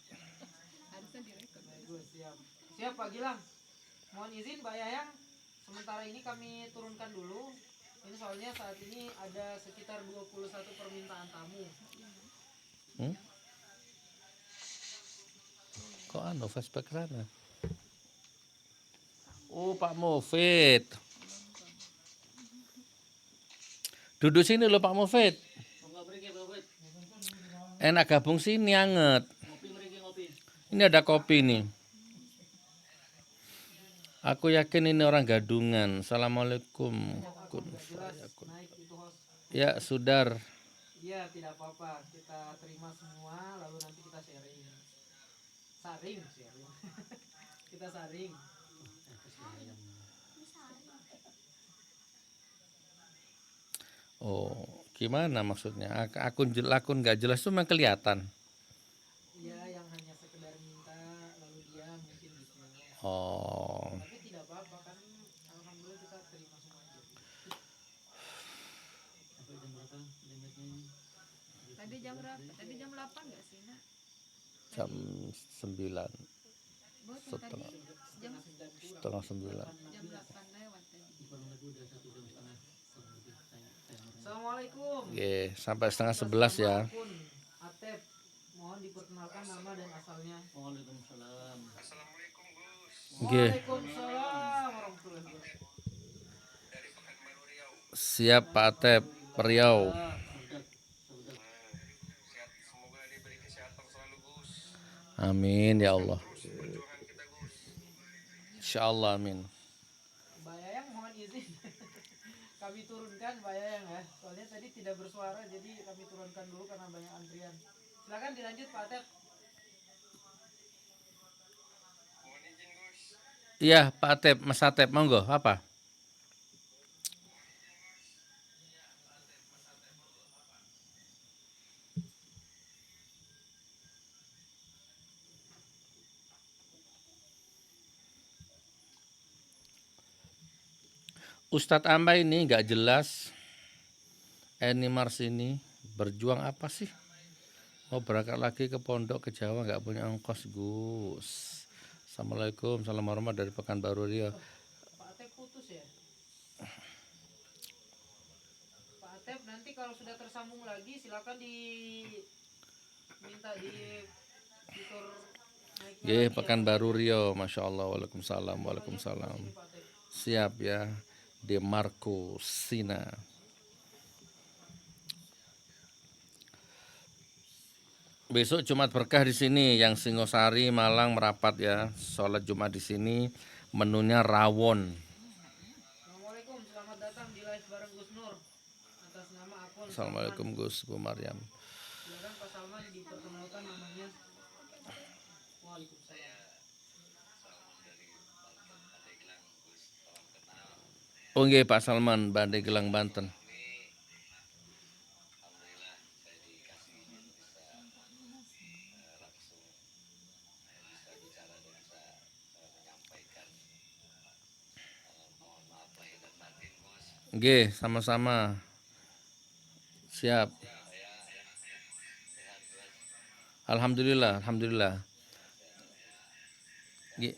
Bagus, siap Pak Gilang. Mohon izin Mbak Yayang, sementara ini kami turunkan dulu. Ini soalnya saat ini ada sekitar 21 permintaan tamu. Kok flashback ke sana? Oh, Pak Mufid. Duduk sini loh Pak Mufid. Enak gabung sini, anget. Ini ada kopi nih. Aku yakin ini orang gadungan. Assalamualaikum. Naik itu host. Ya, Sudar. Iya, tidak apa-apa. Kita terima semua, lalu nanti kita sharing. Sharing. Kita sharing. Oh, gimana maksudnya? Akun nggak jelas tuh memang kelihatan. Iya, yang hanya sekedar minta, lalu dia mungkin gitu. Oh. Tapi tidak apa-apa kan, alhamdulillah kita terima semua aja. Tadi jam berapa? Tadi jam 8 nggak sih, Nak? Jam 9. Bosan tadi jam Setengah 9. jam 8 lewat tadi. Assalamualaikum. Oke, sampai setengah 11 ya. Akun Atep, mohon diperkenalkan nama dan asalnya. Waalaikumsalam. Assalamualaikum Gus. Oke. Waalaikumsalam warahmatullahi wabarakatuh. Dari Pekanbaru Riau. Siap Pak Atep, Riau. Sehat, semoga diberi kesehatan selalu Gus. Amin ya Allah. Insyaallah amin. Mbak Yayang mohon izin. Kami turunkan Mbak Yayang ya. Soalnya tadi tidak bersuara jadi kami turunkan dulu karena banyak antrian. Silakan dilanjut Pak Atep. Iya, Pak Atep, Mas Atep, monggo, apa? Ustadz Amba ini nggak jelas. Mars ini berjuang apa sih? Mau berangkat lagi ke pondok ke Jawa nggak punya ongkos, Gus. Assalamualaikum, salam hormat dari Pekanbaru Riau. Pak Atep putus ya. Pak Atep nanti kalau sudah tersambung lagi silakan minta di fitur naiknya Nggih, lagi ya, Pak. Pekanbaru Riau, Masya Allah, waalaikumsalam, waalaikumsalam. Ini, Pak Atep. Siap ya, Demarco Sina. Besok Jumat berkah di sini, yang Singosari, Malang merapat ya. Sholat Jumat di sini, menunya rawon. Assalamualaikum, selamat datang di live bareng Gus Nur. Atas nama akun Assalamualaikum Gus, Bu Maryam. Silakan Pak Salman diperkenalkan namanya. Waalaikumsalam. Oh nggih, Pak Salman, Bandegelang, Banten. Nggih, sama-sama. Siap. Alhamdulillah, alhamdulillah. Nggih.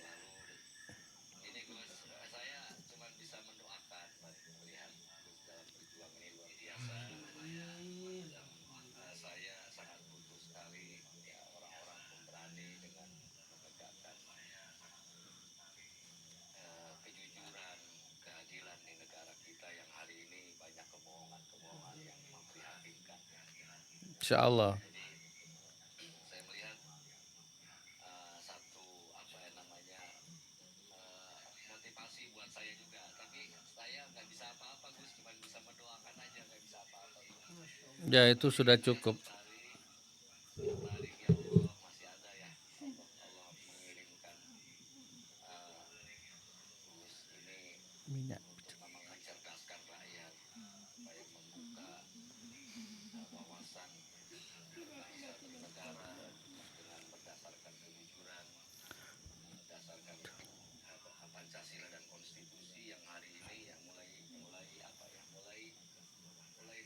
Insya Allah. Saya melihat satu motivasi buat saya juga, tapi saya nggak bisa apa-apa Gus, cuma bisa mendoakan aja, nggak bisa apa-apa. Ya itu sudah cukup. Tarik ya Allah, masih ada ya, Allah mengirimkan Gus ini Minyak. mencerdaskan rakyat supaya membuka wawasan negara dengan berdasarkan kejujuran, berdasarkan Pancasila dan konstitusi yang hari ini yang mulai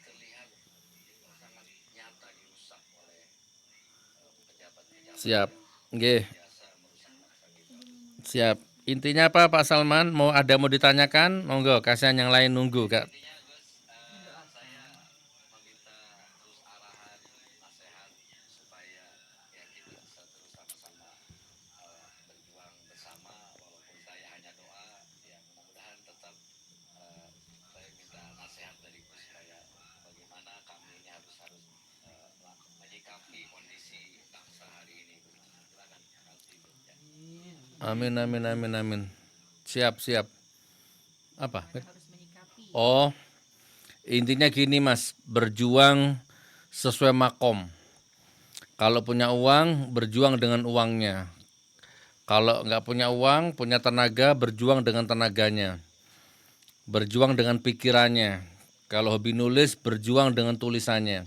terlihat sangat nyata dirusak oleh pejabat-pejabat Siap. Nggih. biasa merusak bangsa kita. Siap. Intinya apa Pak Salman? Mau ditanyakan? Monggo, kasihan yang lain nunggu, Kak. Intinya Gus, saya meminta terus arahan, nasihat supaya ya kita bisa terus sama-sama berjuang bersama, walaupun saya hanya doa, ya mudah-mudahan tetap saya minta nasihat dari Gus supaya bagaimana kami ini harus menyikapi kondisi bangsa hari ini. Silakan nanti Gus, ya. Amin, amin, amin, amin. Siap, siap. Apa? Harus menyikapi. Oh, intinya gini Mas, berjuang sesuai makom. Kalau punya uang, berjuang dengan uangnya. Kalau nggak punya uang, punya tenaga, berjuang dengan tenaganya. Berjuang dengan pikirannya. Kalau hobi nulis, berjuang dengan tulisannya.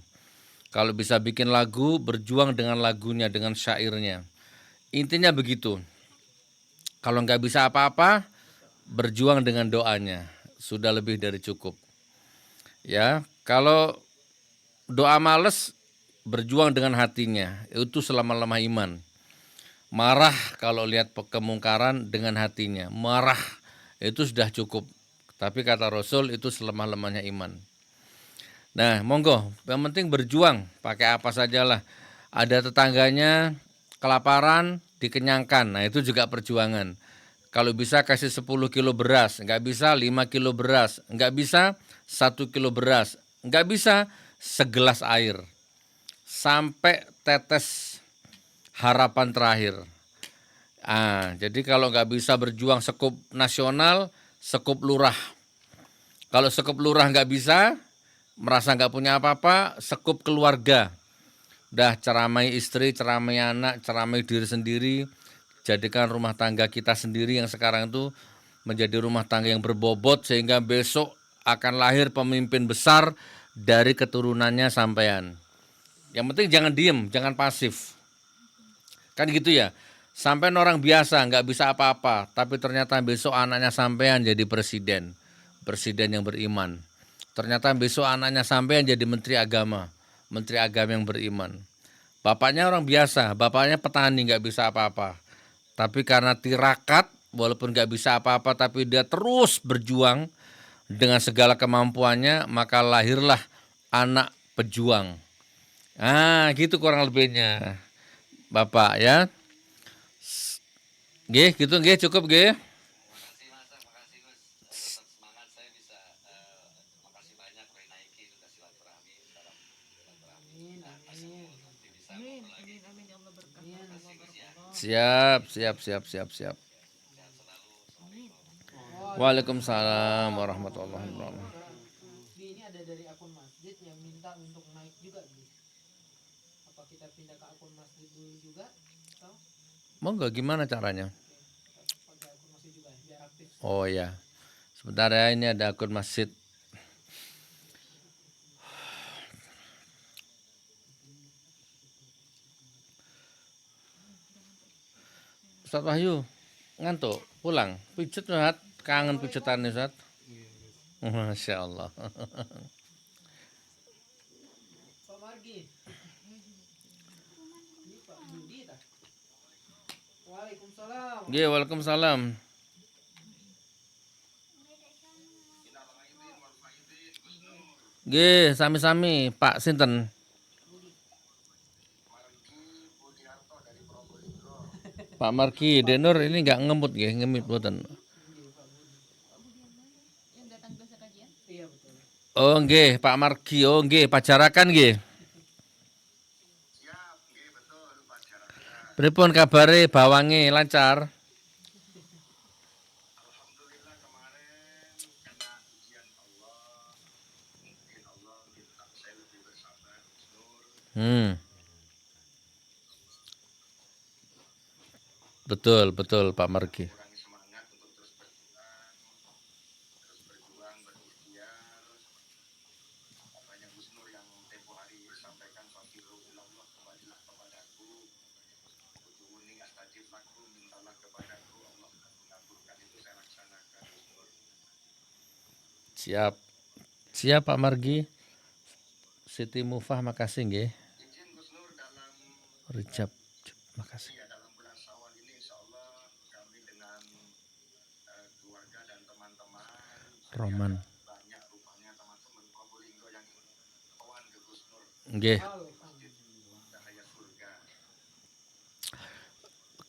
Kalau bisa bikin lagu, berjuang dengan lagunya, dengan syairnya. Intinya begitu. Kalau nggak bisa apa-apa, berjuang dengan doanya. Sudah lebih dari cukup. Ya, kalau doa males, berjuang dengan hatinya. Itu selama-lama iman. Marah kalau lihat kemungkaran dengan hatinya. Marah, itu sudah cukup. Tapi kata Rasul, itu selemah-lemahnya iman. Nah, monggo, yang penting berjuang, pakai apa sajalah. Ada tetangganya kelaparan, dikenyangkan, nah itu juga perjuangan. Kalau bisa kasih 10 kilo beras, nggak bisa 5 kilo beras, nggak bisa 1 kilo beras, nggak bisa segelas air. Sampai tetes harapan terakhir. Jadi kalau nggak bisa berjuang sekup nasional, sekup lurah. Kalau sekup lurah nggak bisa, merasa nggak punya apa-apa, sekup keluarga. Dah ceramai istri, ceramai anak, ceramai diri sendiri, jadikan rumah tangga kita sendiri yang sekarang itu menjadi rumah tangga yang berbobot sehingga besok akan lahir pemimpin besar dari keturunannya sampean. Yang penting jangan diem, jangan pasif. Kan gitu ya. Sampean orang biasa, nggak bisa apa-apa, tapi ternyata besok anaknya sampean jadi presiden yang beriman. Ternyata besok anaknya sampean jadi menteri agama yang beriman. Bapaknya orang biasa, bapaknya petani nggak bisa apa-apa. Tapi karena tirakat, walaupun nggak bisa apa-apa, tapi dia terus berjuang dengan segala kemampuannya, maka lahirlah anak pejuang. Gitu kurang lebihnya, Bapak ya. Nggih, gitu nggih, cukup nggih. Makasih Mas, makasih Gus. Tetap semangat saya bisa. Makasih banyak Renaiki sudah silaturahmi. Salam silaturahmi. Amin, amin. Nanti bisa Amin, ngobrol lagi. amin, amin. Ya Allah berkah. Amin. Allah berkah. Siap. Sehat selalu. Amin. Waalaikumsalam warahmatullahi wabarakatuh. Ini ada dari akun masjid yang minta untuk naik juga, Gi. Apa kita pindah ke akun masjid dulu juga? Atau Monggo, gimana caranya? pakai akun masjid juga biar aktif? Oh ya, sebentar ya, ini ada akun masjid. Ustaz Wahyu, ngantuk, pulang, pijet Ustaz, kangen pijetan Ustaz. Masya Allah. Pak Margi. Ini Pak Budi tak? Waalaikumsalam. Nggih, waalaikumsalam. Nggih, sami-sami, Pak sinten? Pak Margi, Denur ini nggak ngemut nggih, ngemut mboten. Yang datang biasa kajian? Iya betul. Oh nggih, Pak Margi, oh nggih, pajarakan nggih. Pripun kabare bawange lancar? Alhamdulillah kemarin kena ujian Allah. Mungkin Allah minta saya lebih bersabar. Nur. Betul Pak Margi. Kurangi semangat untuk terus berjuang, berikhtiar. Apanya Gus Nur yang tempo hari sampaikan fakiru ilallah, kembalilah kepadaku. Udhuni astajib lakum, mintalah kepadaku, Allah akan mengabulkan. Itu saya laksanakan Gus Nur. Siap Pak Margi. Siti Mufah makasih nggih. Izin Gus Nur dalam Rijab, makasih. dalam bulan Syawal ini insya Allah kami dengan keluarga dan teman-teman Roman. banyak rupanya teman-teman Probolinggo yang kawan ke Gus Nur Nggih. cahaya surga.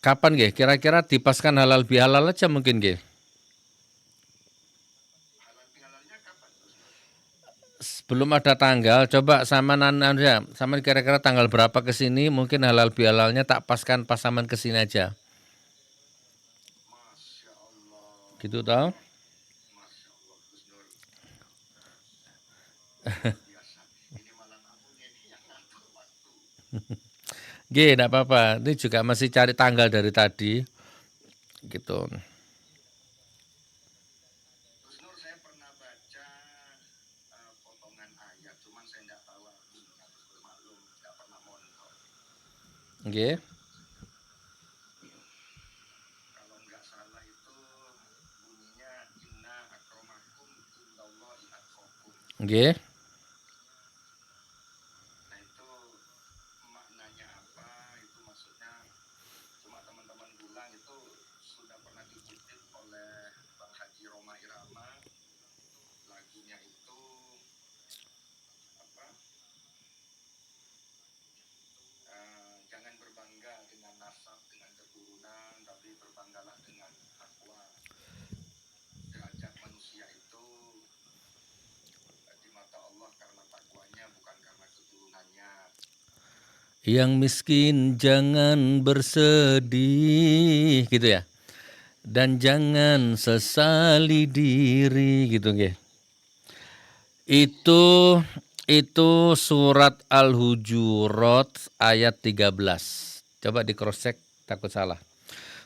Kapan nggih? Kira-kira dipaskan halal bihalal aja mungkin nggih. Halal bihalalnya kapan Gus Nur? Belum ada tanggal, coba sama kira-kira tanggal berapa ke sini, mungkin halal bihalalnya tak paskan pas saman ke sini aja. Masya Allah, Gitu toh? Masya Allah Gus Nur. Biasa. Ini malam akunya ini yang ngatur waktu. Nggih, enggak apa-apa. Ini juga masih cari tanggal dari tadi. Gitu. Gus Nur, saya pernah baca potongan ayat, cuman saya nggak tahu artinya. Gus Nur maklum, nggak pernah monitor. Nggih. Kalau nggak salah itu bunyinya inna akromakum indallahi atqakum. Nggih. Nah itu maknanya apa? Itu maksudnya cuma teman-teman bilang itu sudah pernah dikutip oleh Bang Haji Roma Irama. Lagunya itu apa? Jangan berbangga dengan nasab, dengan keturunan, tapi berbanggalah dengan takwa. Derajat manusia itu di mata Yang miskin jangan bersedih gitu ya. Dan jangan sesali diri gitu nggih. Itu surat Al-Hujurat ayat 13. Coba di cross check takut salah.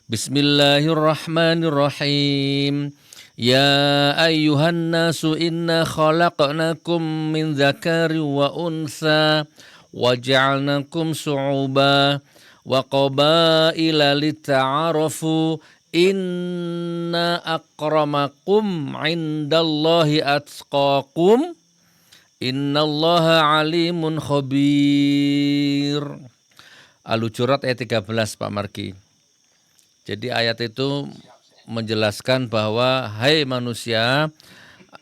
Bismillahirrahmanirrahim. Ya ayyuhan nasu inna khalaqnakum min dzakari wa unsa wa ja'alnakum syu'uban wa qabaila lita'arafu inna akramakum indallahi atqakum innallaha alimun khabir. Al-Hujurat ayat 13 Pak Marki. Jadi ayat itu menjelaskan bahwa hai manusia,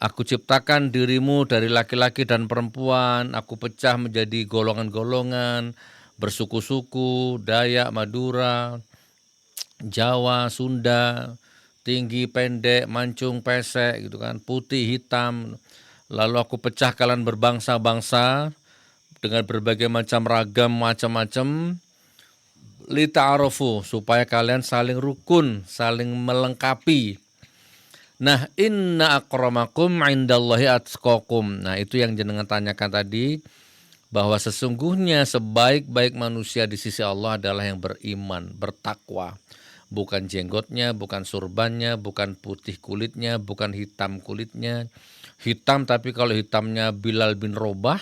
aku ciptakan dirimu dari laki-laki dan perempuan, aku pecah menjadi golongan-golongan, bersuku-suku, Dayak, Madura, Jawa, Sunda, tinggi, pendek, mancung, pesek gitu kan, putih, hitam. Lalu aku pecah kalian berbangsa-bangsa dengan berbagai macam ragam macam-macam. Lita'arofu, supaya kalian saling rukun, saling melengkapi. Nah, inna akramakum indallahi atqakum. Nah, itu yang jenengan tanyakan tadi, bahwa sesungguhnya sebaik-baik manusia di sisi Allah adalah yang beriman, bertakwa. Bukan jenggotnya, bukan surbannya, bukan putih kulitnya, bukan hitam kulitnya. Hitam, tapi kalau hitamnya Bilal bin Robah,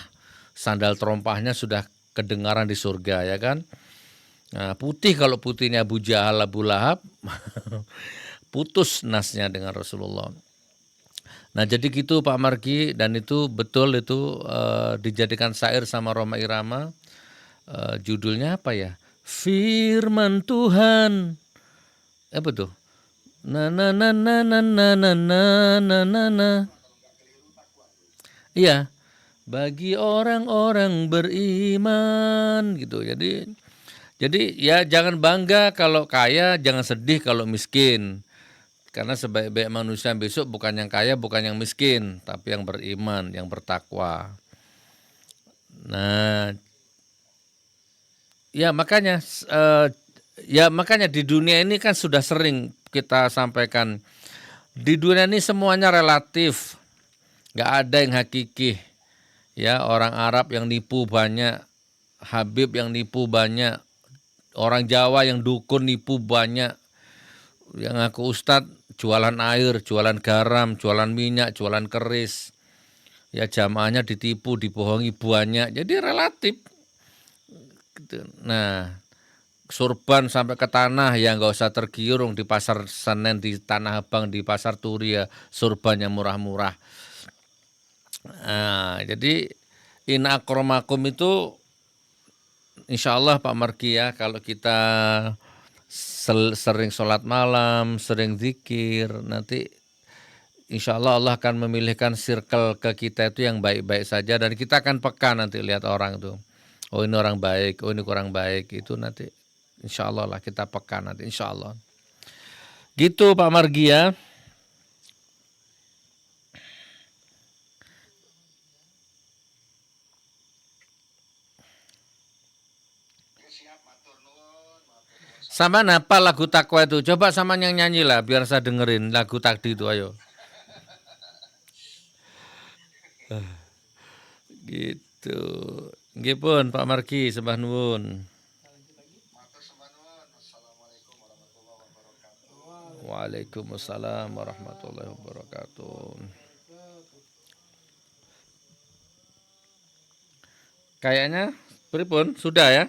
sandal terompahnya sudah kedengaran di surga, ya kan? Nah, putih kalau putihnya Abu Jahal, Abu Lahab, putus nasnya dengan Rasulullah. Nah, jadi gitu Pak Marki, dan itu betul itu dijadikan syair sama Roma Irama. Judulnya apa ya? Firman Tuhan. Apa tuh? Na na na na na na na na na na na. Iya, bagi orang-orang beriman gitu. Jadi ya jangan bangga kalau kaya, jangan sedih kalau miskin. Karena sebaik-baik manusia besok bukan yang kaya, bukan yang miskin, tapi yang beriman, yang bertakwa. Nah, ya makanya di dunia ini kan sudah sering kita sampaikan, di dunia ini semuanya relatif, nggak ada yang hakiki. Ya, orang Arab yang nipu banyak, Habib yang nipu banyak, orang Jawa yang dukun nipu banyak, yang ngaku ustadz jualan air, jualan garam, jualan minyak, jualan keris. Ya jamaahnya ditipu, dibohongi banyak, jadi relatif. Nah, surban sampai ke tanah ya nggak usah tergiur, di pasar Senen, di Tanah Abang, di pasar Turi ya surbannya murah-murah. Nah, jadi inna akramakum itu insya Allah Pak Marki ya, kalau kita sering sholat malam, sering zikir, nanti insya Allah Allah akan memilihkan circle ke kita itu yang baik-baik saja, dan kita akan peka nanti lihat orang itu. Oh ini orang baik, oh ini kurang baik, itu nanti insya Allah lah kita peka nanti insya Allah. Gitu Pak Margi ya. Sama apa lagu takwa itu? Coba sama yang nyanyi lah biar saya dengerin lagu takdi itu, ayo. Gitu. Nggih pun Pak Margi, sembah nuwun. Waalaikumsalam warahmatullahi wabarakatuh. Kayaknya pripun sudah ya?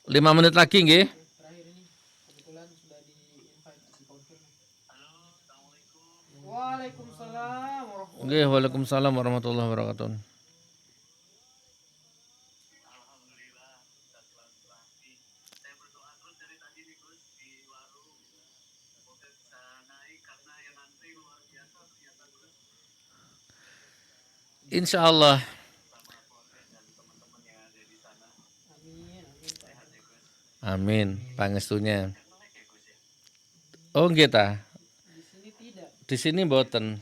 5 menit lagi nggih. Terakhir ini kebetulan sudah di-invite, di-confirm. Waalaikumsalam warahmatullahi Nggih, waalaikumsalam warahmatullahi wabarakatuh. Insya Allah. Amin, pangestunya. Oh nggih ta. Di sini tidak. Di sini mboten.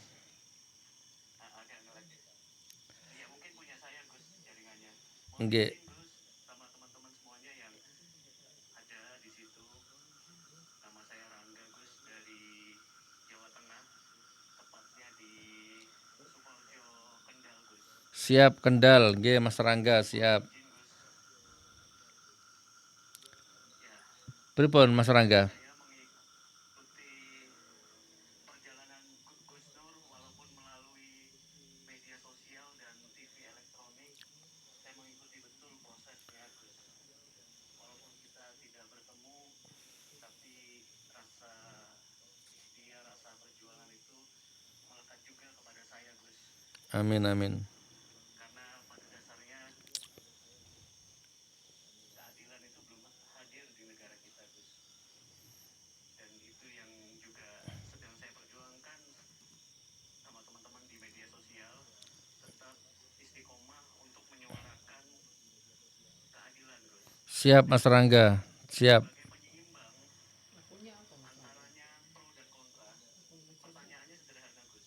Nggih. Siap Kendal, nggih Mas Rangga siap. Pripun Mas Rangga? Saya mengikuti perjalanan Gus Nur walaupun melalui media sosial dan TV elektronik. Saya mengikuti betul prosesnya Gus. Walaupun kita tidak bertemu, tapi rasa perjuangan itu melekat juga kepada saya Gus. Amin amin. Karena pada dasarnya keadilan itu belum hadir di negara kita Gus. Dan itu yang juga sedang saya perjuangkan sama teman-teman di media sosial, tetap istiqomah untuk menyuarakan keadilan Gus. Siap Mas Rangga, siap. Sebagai penyeimbang antaranya pro dan kontra, pertanyaannya sederhana Gus.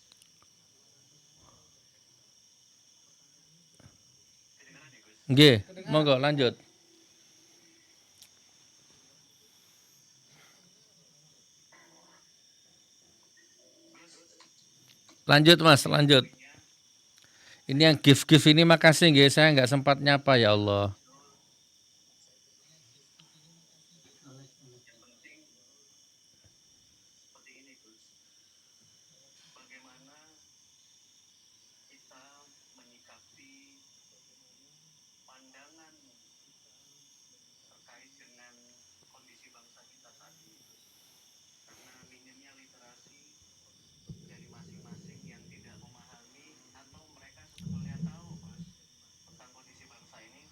Kedengeran ya Gus? Nggih, monggo lanjut. Lanjut Mas, lanjut. Ini yang gift-gift ini makasih nggih, saya nggak sempat nyapa ya Allah. Yang penting seperti ini Gus. Bagaimana kita menyikapi pandangan terkait dengan kondisi bangsa kita saat ini Gus. Karena minimnya literasi dari masing-masing yang tidak memahami atau mereka sebetulnya tahu Gus tentang kondisi bangsa ini,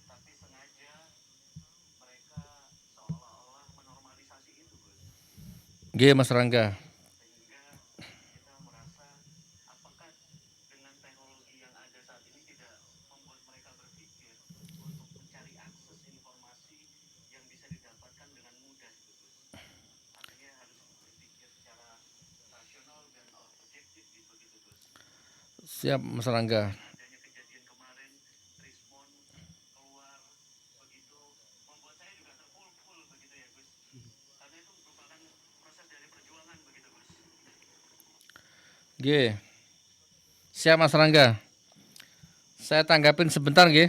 tapi sengaja mereka seolah-olah menormalisasi itu Gus. Nggih Mas Rangga. Sehingga kita merasa apakah dengan teknologi yang ada saat ini tidak membuat mereka berpikir untuk mencari akses informasi yang bisa didapatkan dengan mudah gitu Gus. Artinya harus berpikir secara rasional dan objektif gitu Gus. Siap Mas Rangga. Adanya kejadian kemarin, Rismon keluar begitu membuat saya juga terpukul begitu ya Gus. Karena itu merupakan proses dari perjuangan begitu Gus. Nggih. Siap Mas Rangga. Saya tanggapin sebentar nggih.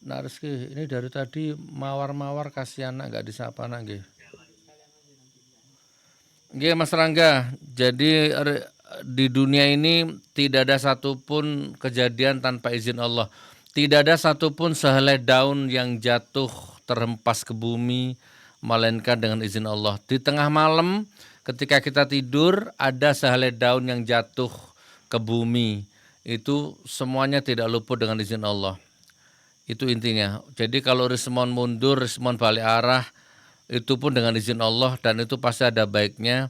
Nah, Rizky, ini dari tadi mawar-mawar kasihan nggak disapa nak nggih. Nggih Mas Rangga, jadi di dunia ini tidak ada satupun kejadian tanpa izin Allah. Tidak ada satupun sehelai daun yang jatuh terhempas ke bumi, melainkan dengan izin Allah. Di tengah malam ketika kita tidur ada sehelai daun yang jatuh ke bumi. Itu semuanya tidak luput dengan izin Allah. Itu intinya. Jadi kalau Rismon mundur, Rismon balik arah, itu pun dengan izin Allah dan itu pasti ada baiknya.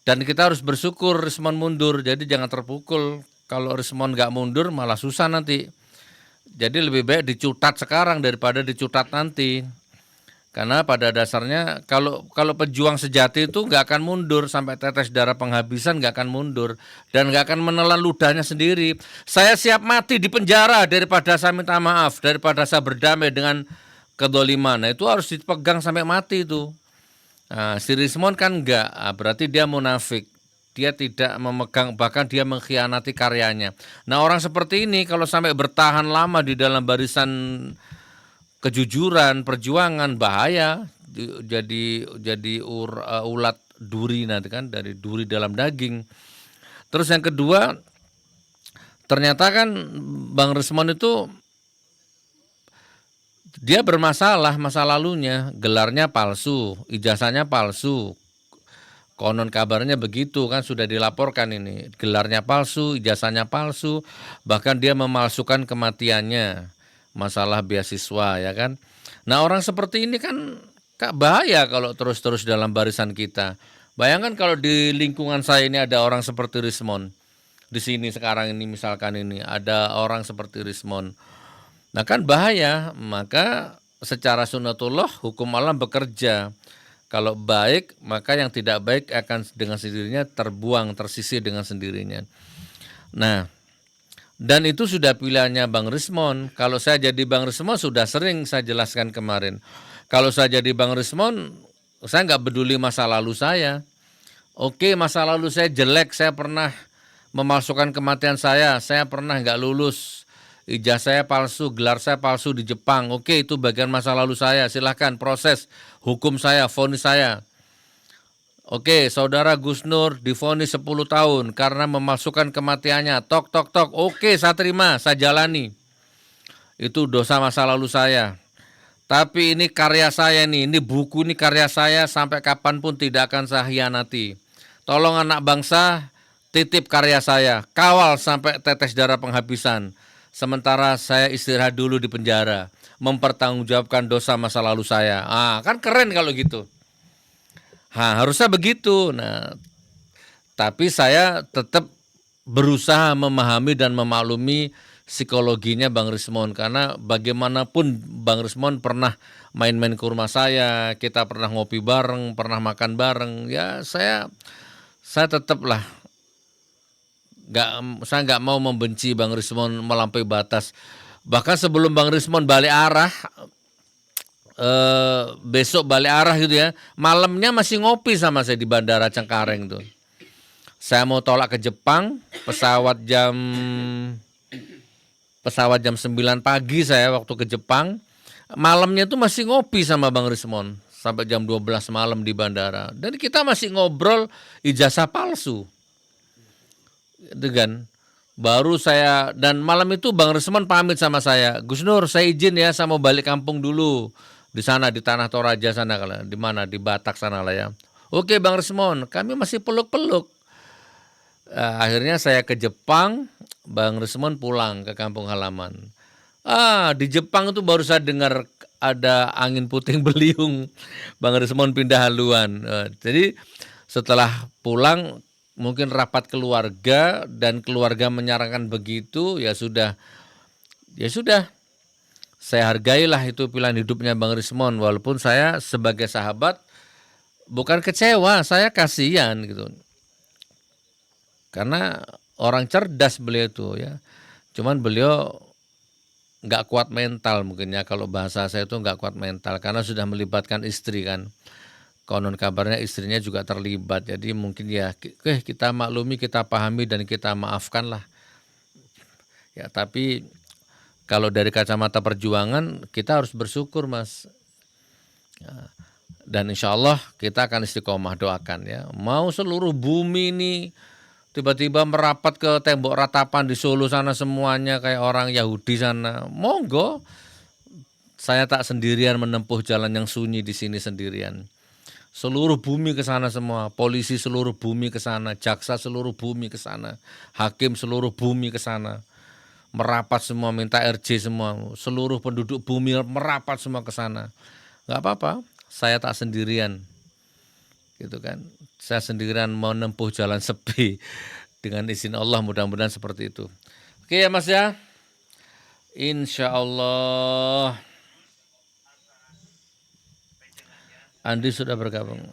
Dan kita harus bersyukur Rismon mundur, jadi jangan terpukul. Kalau Rismon nggak mundur malah susah nanti. Jadi lebih baik dicutat sekarang daripada dicutat nanti. Karena pada dasarnya kalau pejuang sejati itu nggak akan mundur sampai tetes darah penghabisan, nggak akan mundur dan nggak akan menelan ludahnya sendiri. Saya siap mati di penjara daripada saya minta maaf, daripada saya berdamai dengan kedoliman. Nah, itu harus dipegang sampai mati itu. Nah, si Rismon kan enggak, berarti dia munafik. Dia tidak memegang, bahkan dia mengkhianati karyanya. Nah, orang seperti ini kalau sampai bertahan lama di dalam barisan kejujuran, perjuangan, bahaya. Jadi ulat duri nanti kan, dari duri dalam daging. Terus yang kedua, ternyata kan Bang Rismon itu dia bermasalah masa lalunya, gelarnya palsu, ijazahnya palsu. Konon kabarnya begitu kan, sudah dilaporkan ini. Gelarnya palsu, ijazahnya palsu, bahkan dia memalsukan kematiannya. Masalah beasiswa ya kan. Nah, orang seperti ini kan bahaya kalau terus-terus dalam barisan kita. Bayangkan kalau di lingkungan saya ini ada orang seperti Rismon. Di sini sekarang ini misalkan ini ada orang seperti Rismon. Nah kan bahaya, maka secara sunnatullah hukum Allah bekerja. Kalau baik, maka yang tidak baik akan dengan sendirinya terbuang, tersisih dengan sendirinya. Nah, dan itu sudah pilihannya Bang Rismon. Kalau saya jadi Bang Rismon sudah sering saya jelaskan kemarin. Kalau saya jadi Bang Rismon, saya nggak peduli masa lalu saya. Oke, masa lalu saya jelek, saya pernah memalsukan kematian saya pernah nggak lulus, ijazah saya palsu, gelar saya palsu di Jepang. Oke, itu bagian masa lalu saya. Silahkan proses hukum saya, vonis saya. Oke, saudara Gus Nur divonis 10 tahun karena memalsukan kematiannya. Tok, tok, tok. Oke, saya terima, saya jalani. Itu dosa masa lalu saya. Tapi ini karya saya nih, ini buku ini karya saya sampai kapanpun tidak akan saya hianati. Tolong anak bangsa, titip karya saya, kawal sampai tetes darah penghabisan. Sementara saya istirahat dulu di penjara, mempertanggungjawabkan dosa masa lalu saya. Kan keren kalau gitu. Harusnya begitu. Nah, tapi saya tetap berusaha memahami dan memaklumi psikologinya Bang Rismon, karena bagaimanapun Bang Rismon pernah main-main ke rumah saya, kita pernah ngopi bareng, pernah makan bareng. Ya saya tetaplah saya nggak mau membenci Bang Rismon melampaui batas. Bahkan sebelum Bang Rismon balik arah, besok balik arah gitu ya, malamnya masih ngopi sama saya di Bandara Cengkareng tuh. Saya mau tolak ke Jepang, pesawat jam 9 pagi saya waktu ke Jepang. Malamnya tuh masih ngopi sama Bang Rismon sampai jam 12 malam di bandara. Dan kita masih ngobrol ijazah palsu. Itu kan. Baru saya, dan malam itu Bang Rismon pamit sama saya. Gus Nur, saya izin ya, saya mau balik kampung dulu. Di sana di Tanah Toraja sana, di mana, di Batak sana lah ya. Oke Bang Rismon, kami masih peluk-peluk. Akhirnya saya ke Jepang, Bang Rismon pulang ke kampung halaman. Di Jepang itu baru saya dengar ada angin puting beliung, Bang Rismon pindah haluan. Jadi setelah pulang mungkin rapat keluarga dan keluarga menyarankan begitu, ya sudah. Saya hargailah itu pilihan hidupnya Bang Rismon, walaupun saya sebagai sahabat bukan kecewa, saya kasihan gitu. Karena orang cerdas beliau itu ya. Cuman beliau nggak kuat mental mungkin ya, kalau bahasa saya itu nggak kuat mental karena sudah melibatkan istri kan. Konon kabarnya istrinya juga terlibat. Jadi mungkin ya kita maklumi, kita pahami dan kita maafkan lah. Ya tapi kalau dari kacamata perjuangan kita harus bersyukur Mas. Ya, dan insya Allah kita akan istiqomah, doakan ya. Mau seluruh bumi ini tiba-tiba merapat ke tembok ratapan di Solo sana semuanya kayak orang Yahudi sana. Monggo, saya tak sendirian menempuh jalan yang sunyi di sini sendirian. Seluruh bumi ke sana semua, polisi seluruh bumi ke sana, jaksa seluruh bumi ke sana, hakim seluruh bumi ke sana. Merapat semua, minta RJ semua, seluruh penduduk bumi merapat semua ke sana. Enggak apa-apa, saya tak sendirian. Gitu kan. Saya sendirian menempuh jalan sepi, dengan izin Allah mudah-mudahan seperti itu. Oke ya Mas ya, insya Allah. Andi sudah bergabung.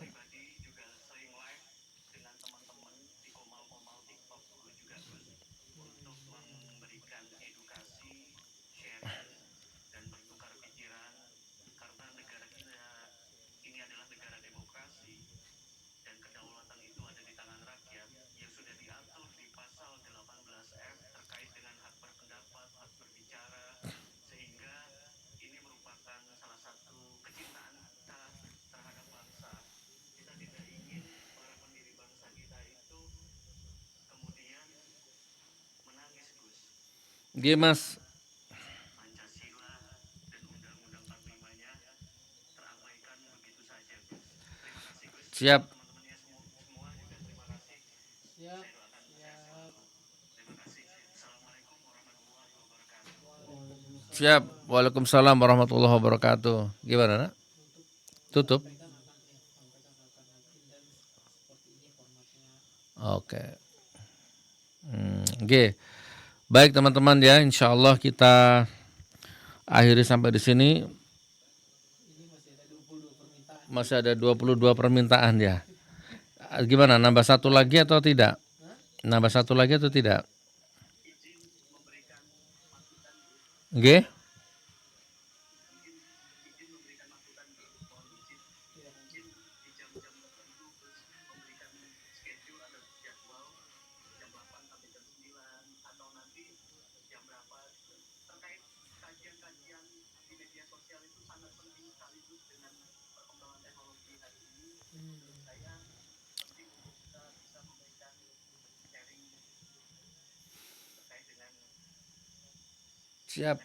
Oke Mas. Siap. Siap. Waalaikumsalam warahmatullahi wabarakatuh. Gimana nak? Tutup. Oke. Oke. Baik teman-teman ya, insya Allah kita akhiri sampai di sini. Masih ada 22 permintaan ya. Gimana, nambah satu lagi atau tidak? Nambah satu lagi atau tidak? Oke. Siap.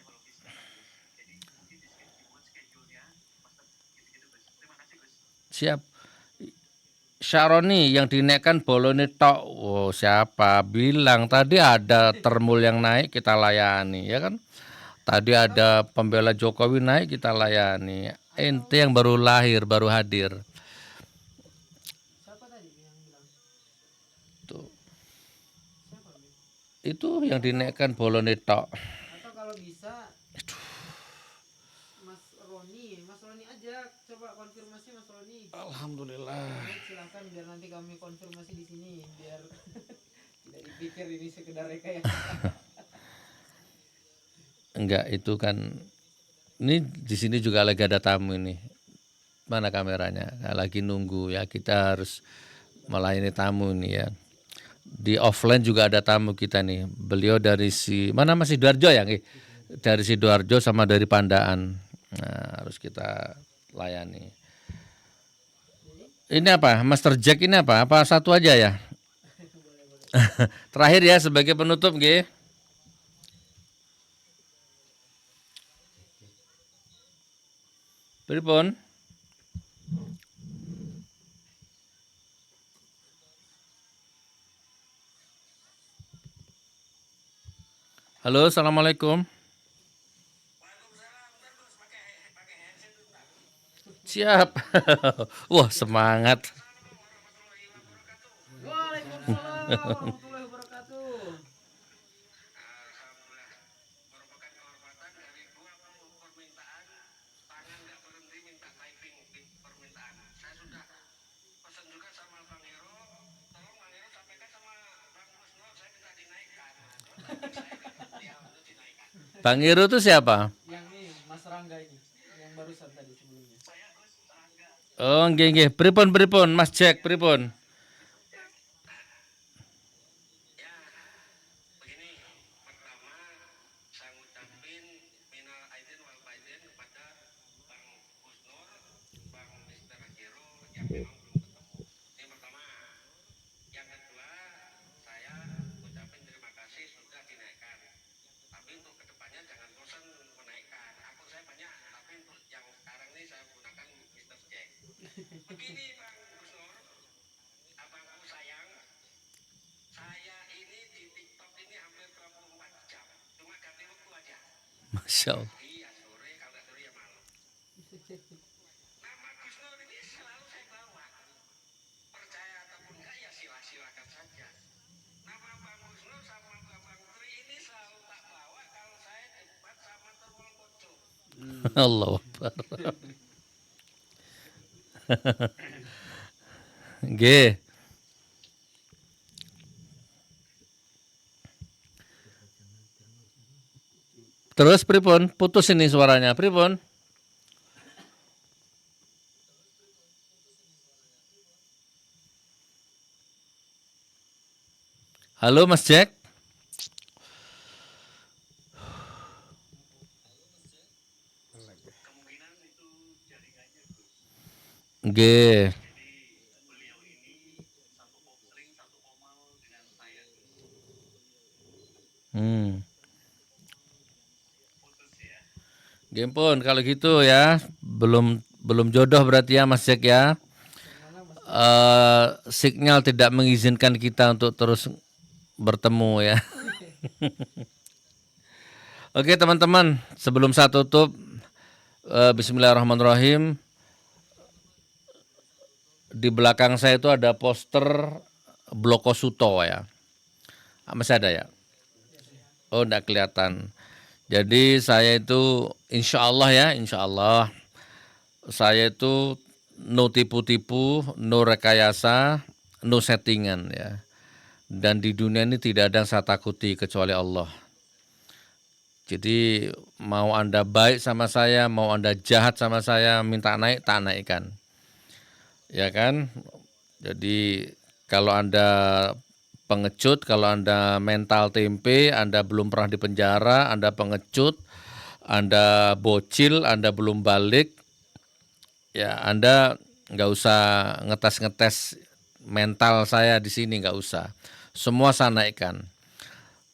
Siap. Syaroni yang dinaikkan bolone tok. Oh, siapa bilang tadi ada termul yang naik kita layani, ya kan? Tadi ada pembela Jokowi naik kita layani. Ente yang baru lahir, baru hadir. Siapa tadi yang bilang? Tuh. Siapa bilang? Itu yang dinaikkan bolone tok. Atau kalau bisa Mas Roni aja coba konfirmasi Mas Roni. Alhamdulillah. Baik, silahkan biar nanti kami konfirmasi di sini biar tidak dipikir ini sekedar rekayasa. Enggak, itu kan ini di sini juga lagi ada tamu ini. Mana kameranya? Nah, lagi nunggu ya, kita harus melayani tamu ini ya. Di offline juga ada tamu kita nih. Beliau dari mana Mas Sidoarjo ya? Dari Sidoarjo sama dari Pandaan. Nah, harus kita layani. Ini apa? Master Jack ini apa? Apa satu aja ya? Terakhir ya sebagai penutup nggih. Pripun? Halo, assalamualaikum. Siap. Wah, semangat. Waalaikumsalam warahmatullahi wabarakatuh. Alhamdulillah merupakan kehormatan dari dua permintaan tangan nggak berhenti minta typing permintaan. Saya sudah pesan juga sama Bang Hero, tolong Bang Hero sampaikan sama Bang Rusno saya minta dinaikkan. Saya nggak dia untuk dinaikkan. Bang Iru itu siapa? Yang ini Mas Rangga ini yang barusan tadi sebelumnya. Saya Gus Rangga. Oh, nggih. Pripun Mas Jack, pripun? Ya, begini. Pertama, saya ngucapin minal aidin wal faizin kepada Bang Husnur, Bang Mister Hero yang memang belum ketemu. Ini pertama. Yang kedua, saya ucapin terima kasih sudah dinaikkan. Tapi untuk kedepannya jangan bosan menaikkan. Akun saya banyak, tapi untuk yang sekarang ini saya gunakan Mister Jack. Begini Bang Husnur, abangku sayang, saya ini di TikTok ini hampir 24 jam. Cuma ganti waktu aja. Masya Allah. Iya sore, kalau nggak sore ya malam. Nama Gus Nur ini selalu saya bawa. Percaya ataupun enggak ya silakan saja. Nama Bang Gus Nur sama Bang Tri ini selalu tak bawa kalau saya debat sama Terwol Koco. Allahu Akbar. Nggih. Terus pripun? Putus ini suaranya. Pripun? Halo Mas Jack. Kemungkinan itu jaringannya Gus. Nggih. Jadi beliau ini sering satu komal dengan saya Gus. Putus ya. Nggih pun kalau gitu ya. Belum jodoh berarti ya Mas Jack ya. Sinyal tidak mengizinkan kita untuk terus bertemu ya. Oke teman-teman, sebelum saya tutup, Bismillahirrahmanirrahim. Di belakang saya itu ada poster Bloko Suto ya. Masih ada ya? Oh, enggak kelihatan. Jadi saya itu insya Allah saya itu no tipu-tipu, no rekayasa, no settingan ya. Dan di dunia ini tidak ada yang saya takuti kecuali Allah. Jadi mau Anda baik sama saya, mau Anda jahat sama saya, minta naik, tak naikkan. Ya kan? Jadi kalau Anda pengecut, kalau Anda mental tempe, Anda belum pernah dipenjara, Anda pengecut, Anda bocil, Anda belum balik, ya Anda nggak usah ngetes-ngetes mental saya di sini, nggak usah. Semua saya naikkan.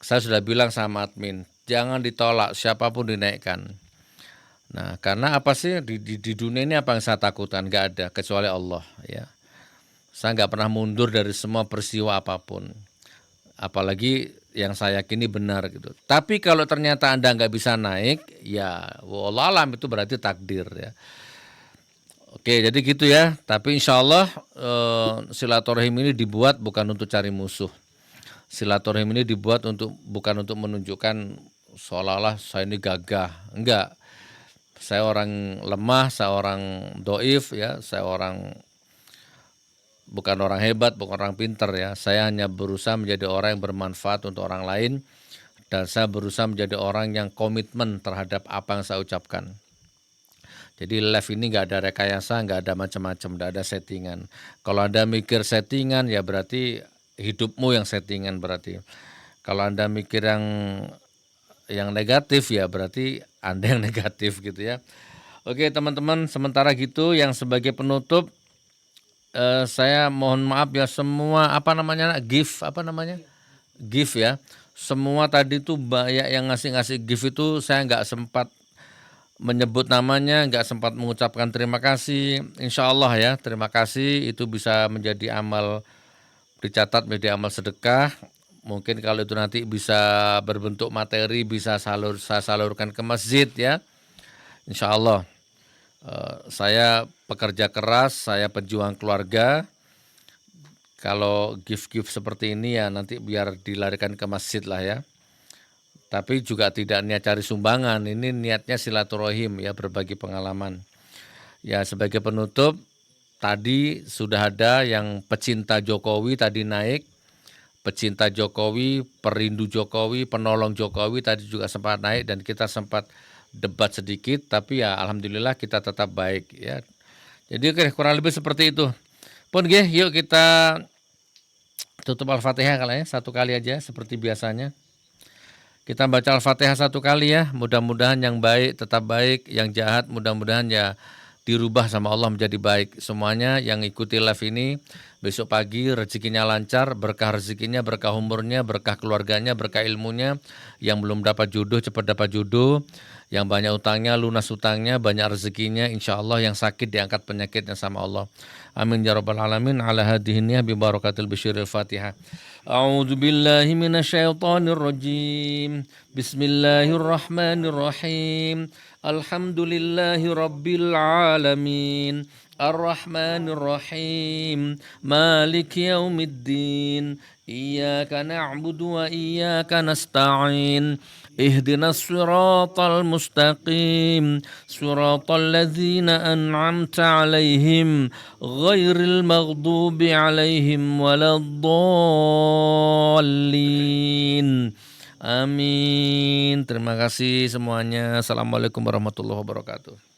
Saya sudah bilang sama admin, jangan ditolak, siapapun dinaikkan. Nah, karena apa sih di dunia ini apa yang saya takutkan? Nggak ada kecuali Allah, ya. Saya nggak pernah mundur dari semua peristiwa apapun, apalagi yang saya yakini benar gitu. Tapi kalau ternyata Anda nggak bisa naik, ya wallah alam, itu berarti takdir, ya. Oke, jadi gitu ya. Tapi insya Allah silaturahim ini dibuat bukan untuk cari musuh. Silaturahim ini dibuat bukan untuk menunjukkan seolah-olah saya ini gagah. Enggak. Saya orang lemah, saya orang doif, ya. Saya bukan orang hebat, bukan orang pintar, ya. Saya hanya berusaha menjadi orang yang bermanfaat untuk orang lain, dan saya berusaha menjadi orang yang komitmen terhadap apa yang saya ucapkan. Jadi live ini nggak ada rekayasa, nggak ada macam-macam, nggak ada settingan. Kalau Anda mikir settingan, ya berarti hidupmu yang settingan berarti. Kalau Anda mikir yang negatif, ya berarti Anda yang negatif gitu ya. Oke teman-teman, sementara gitu yang sebagai penutup saya mohon maaf ya semua gift ya. Semua tadi tuh banyak yang ngasih gift itu saya nggak sempat menyebut namanya, nggak sempat mengucapkan terima kasih. Insya Allah ya, terima kasih itu bisa menjadi amal, dicatat menjadi amal sedekah. Mungkin kalau itu nanti bisa berbentuk materi, bisa saya salurkan ke masjid ya. Insya Allah. Saya pekerja keras, saya pejuang keluarga. Kalau gift-gift seperti ini ya nanti biar dilarikan ke masjid lah ya. Tapi juga tidak niat cari sumbangan, ini niatnya silaturahim ya, berbagi pengalaman. Ya sebagai penutup, tadi sudah ada yang pecinta Jokowi tadi naik, pecinta Jokowi, perindu Jokowi, penolong Jokowi tadi juga sempat naik dan kita sempat debat sedikit, tapi ya alhamdulillah kita tetap baik ya. Jadi kurang lebih seperti itu. Pun yuk kita tutup Al-Fatihah kali ya, satu kali aja seperti biasanya. Kita baca Al-Fatihah satu kali ya, mudah-mudahan yang baik tetap baik, yang jahat mudah-mudahan ya dirubah sama Allah menjadi baik. Semuanya yang ikuti live ini, besok pagi rezekinya lancar, berkah rezekinya, berkah umurnya, berkah keluarganya, berkah ilmunya. Yang belum dapat jodoh cepat dapat jodoh, yang banyak utangnya lunas utangnya, banyak rezekinya, insya Allah. Yang sakit diangkat penyakitnya sama Allah. Amin ya rabbal alamin. Ala hadhihi bi barakatil bisyiril Fatihah. A'udzu billahi minasyaitonir rajim. Bismillahirrahmanirrahim. Alhamdulillahi rabbil alamin. Ar-Rahmanir-Rahim. Maliki yaumiddin. Iyyaka na'budu wa iyyaka nasta'in. Ihdinas siratal mustaqim. Siratal ladzina an'amta 'alaihim ghairil maghdubi 'alaihim waladdallin. Amin. Terima kasih semuanya. Assalamualaikum warahmatullahi wabarakatuh.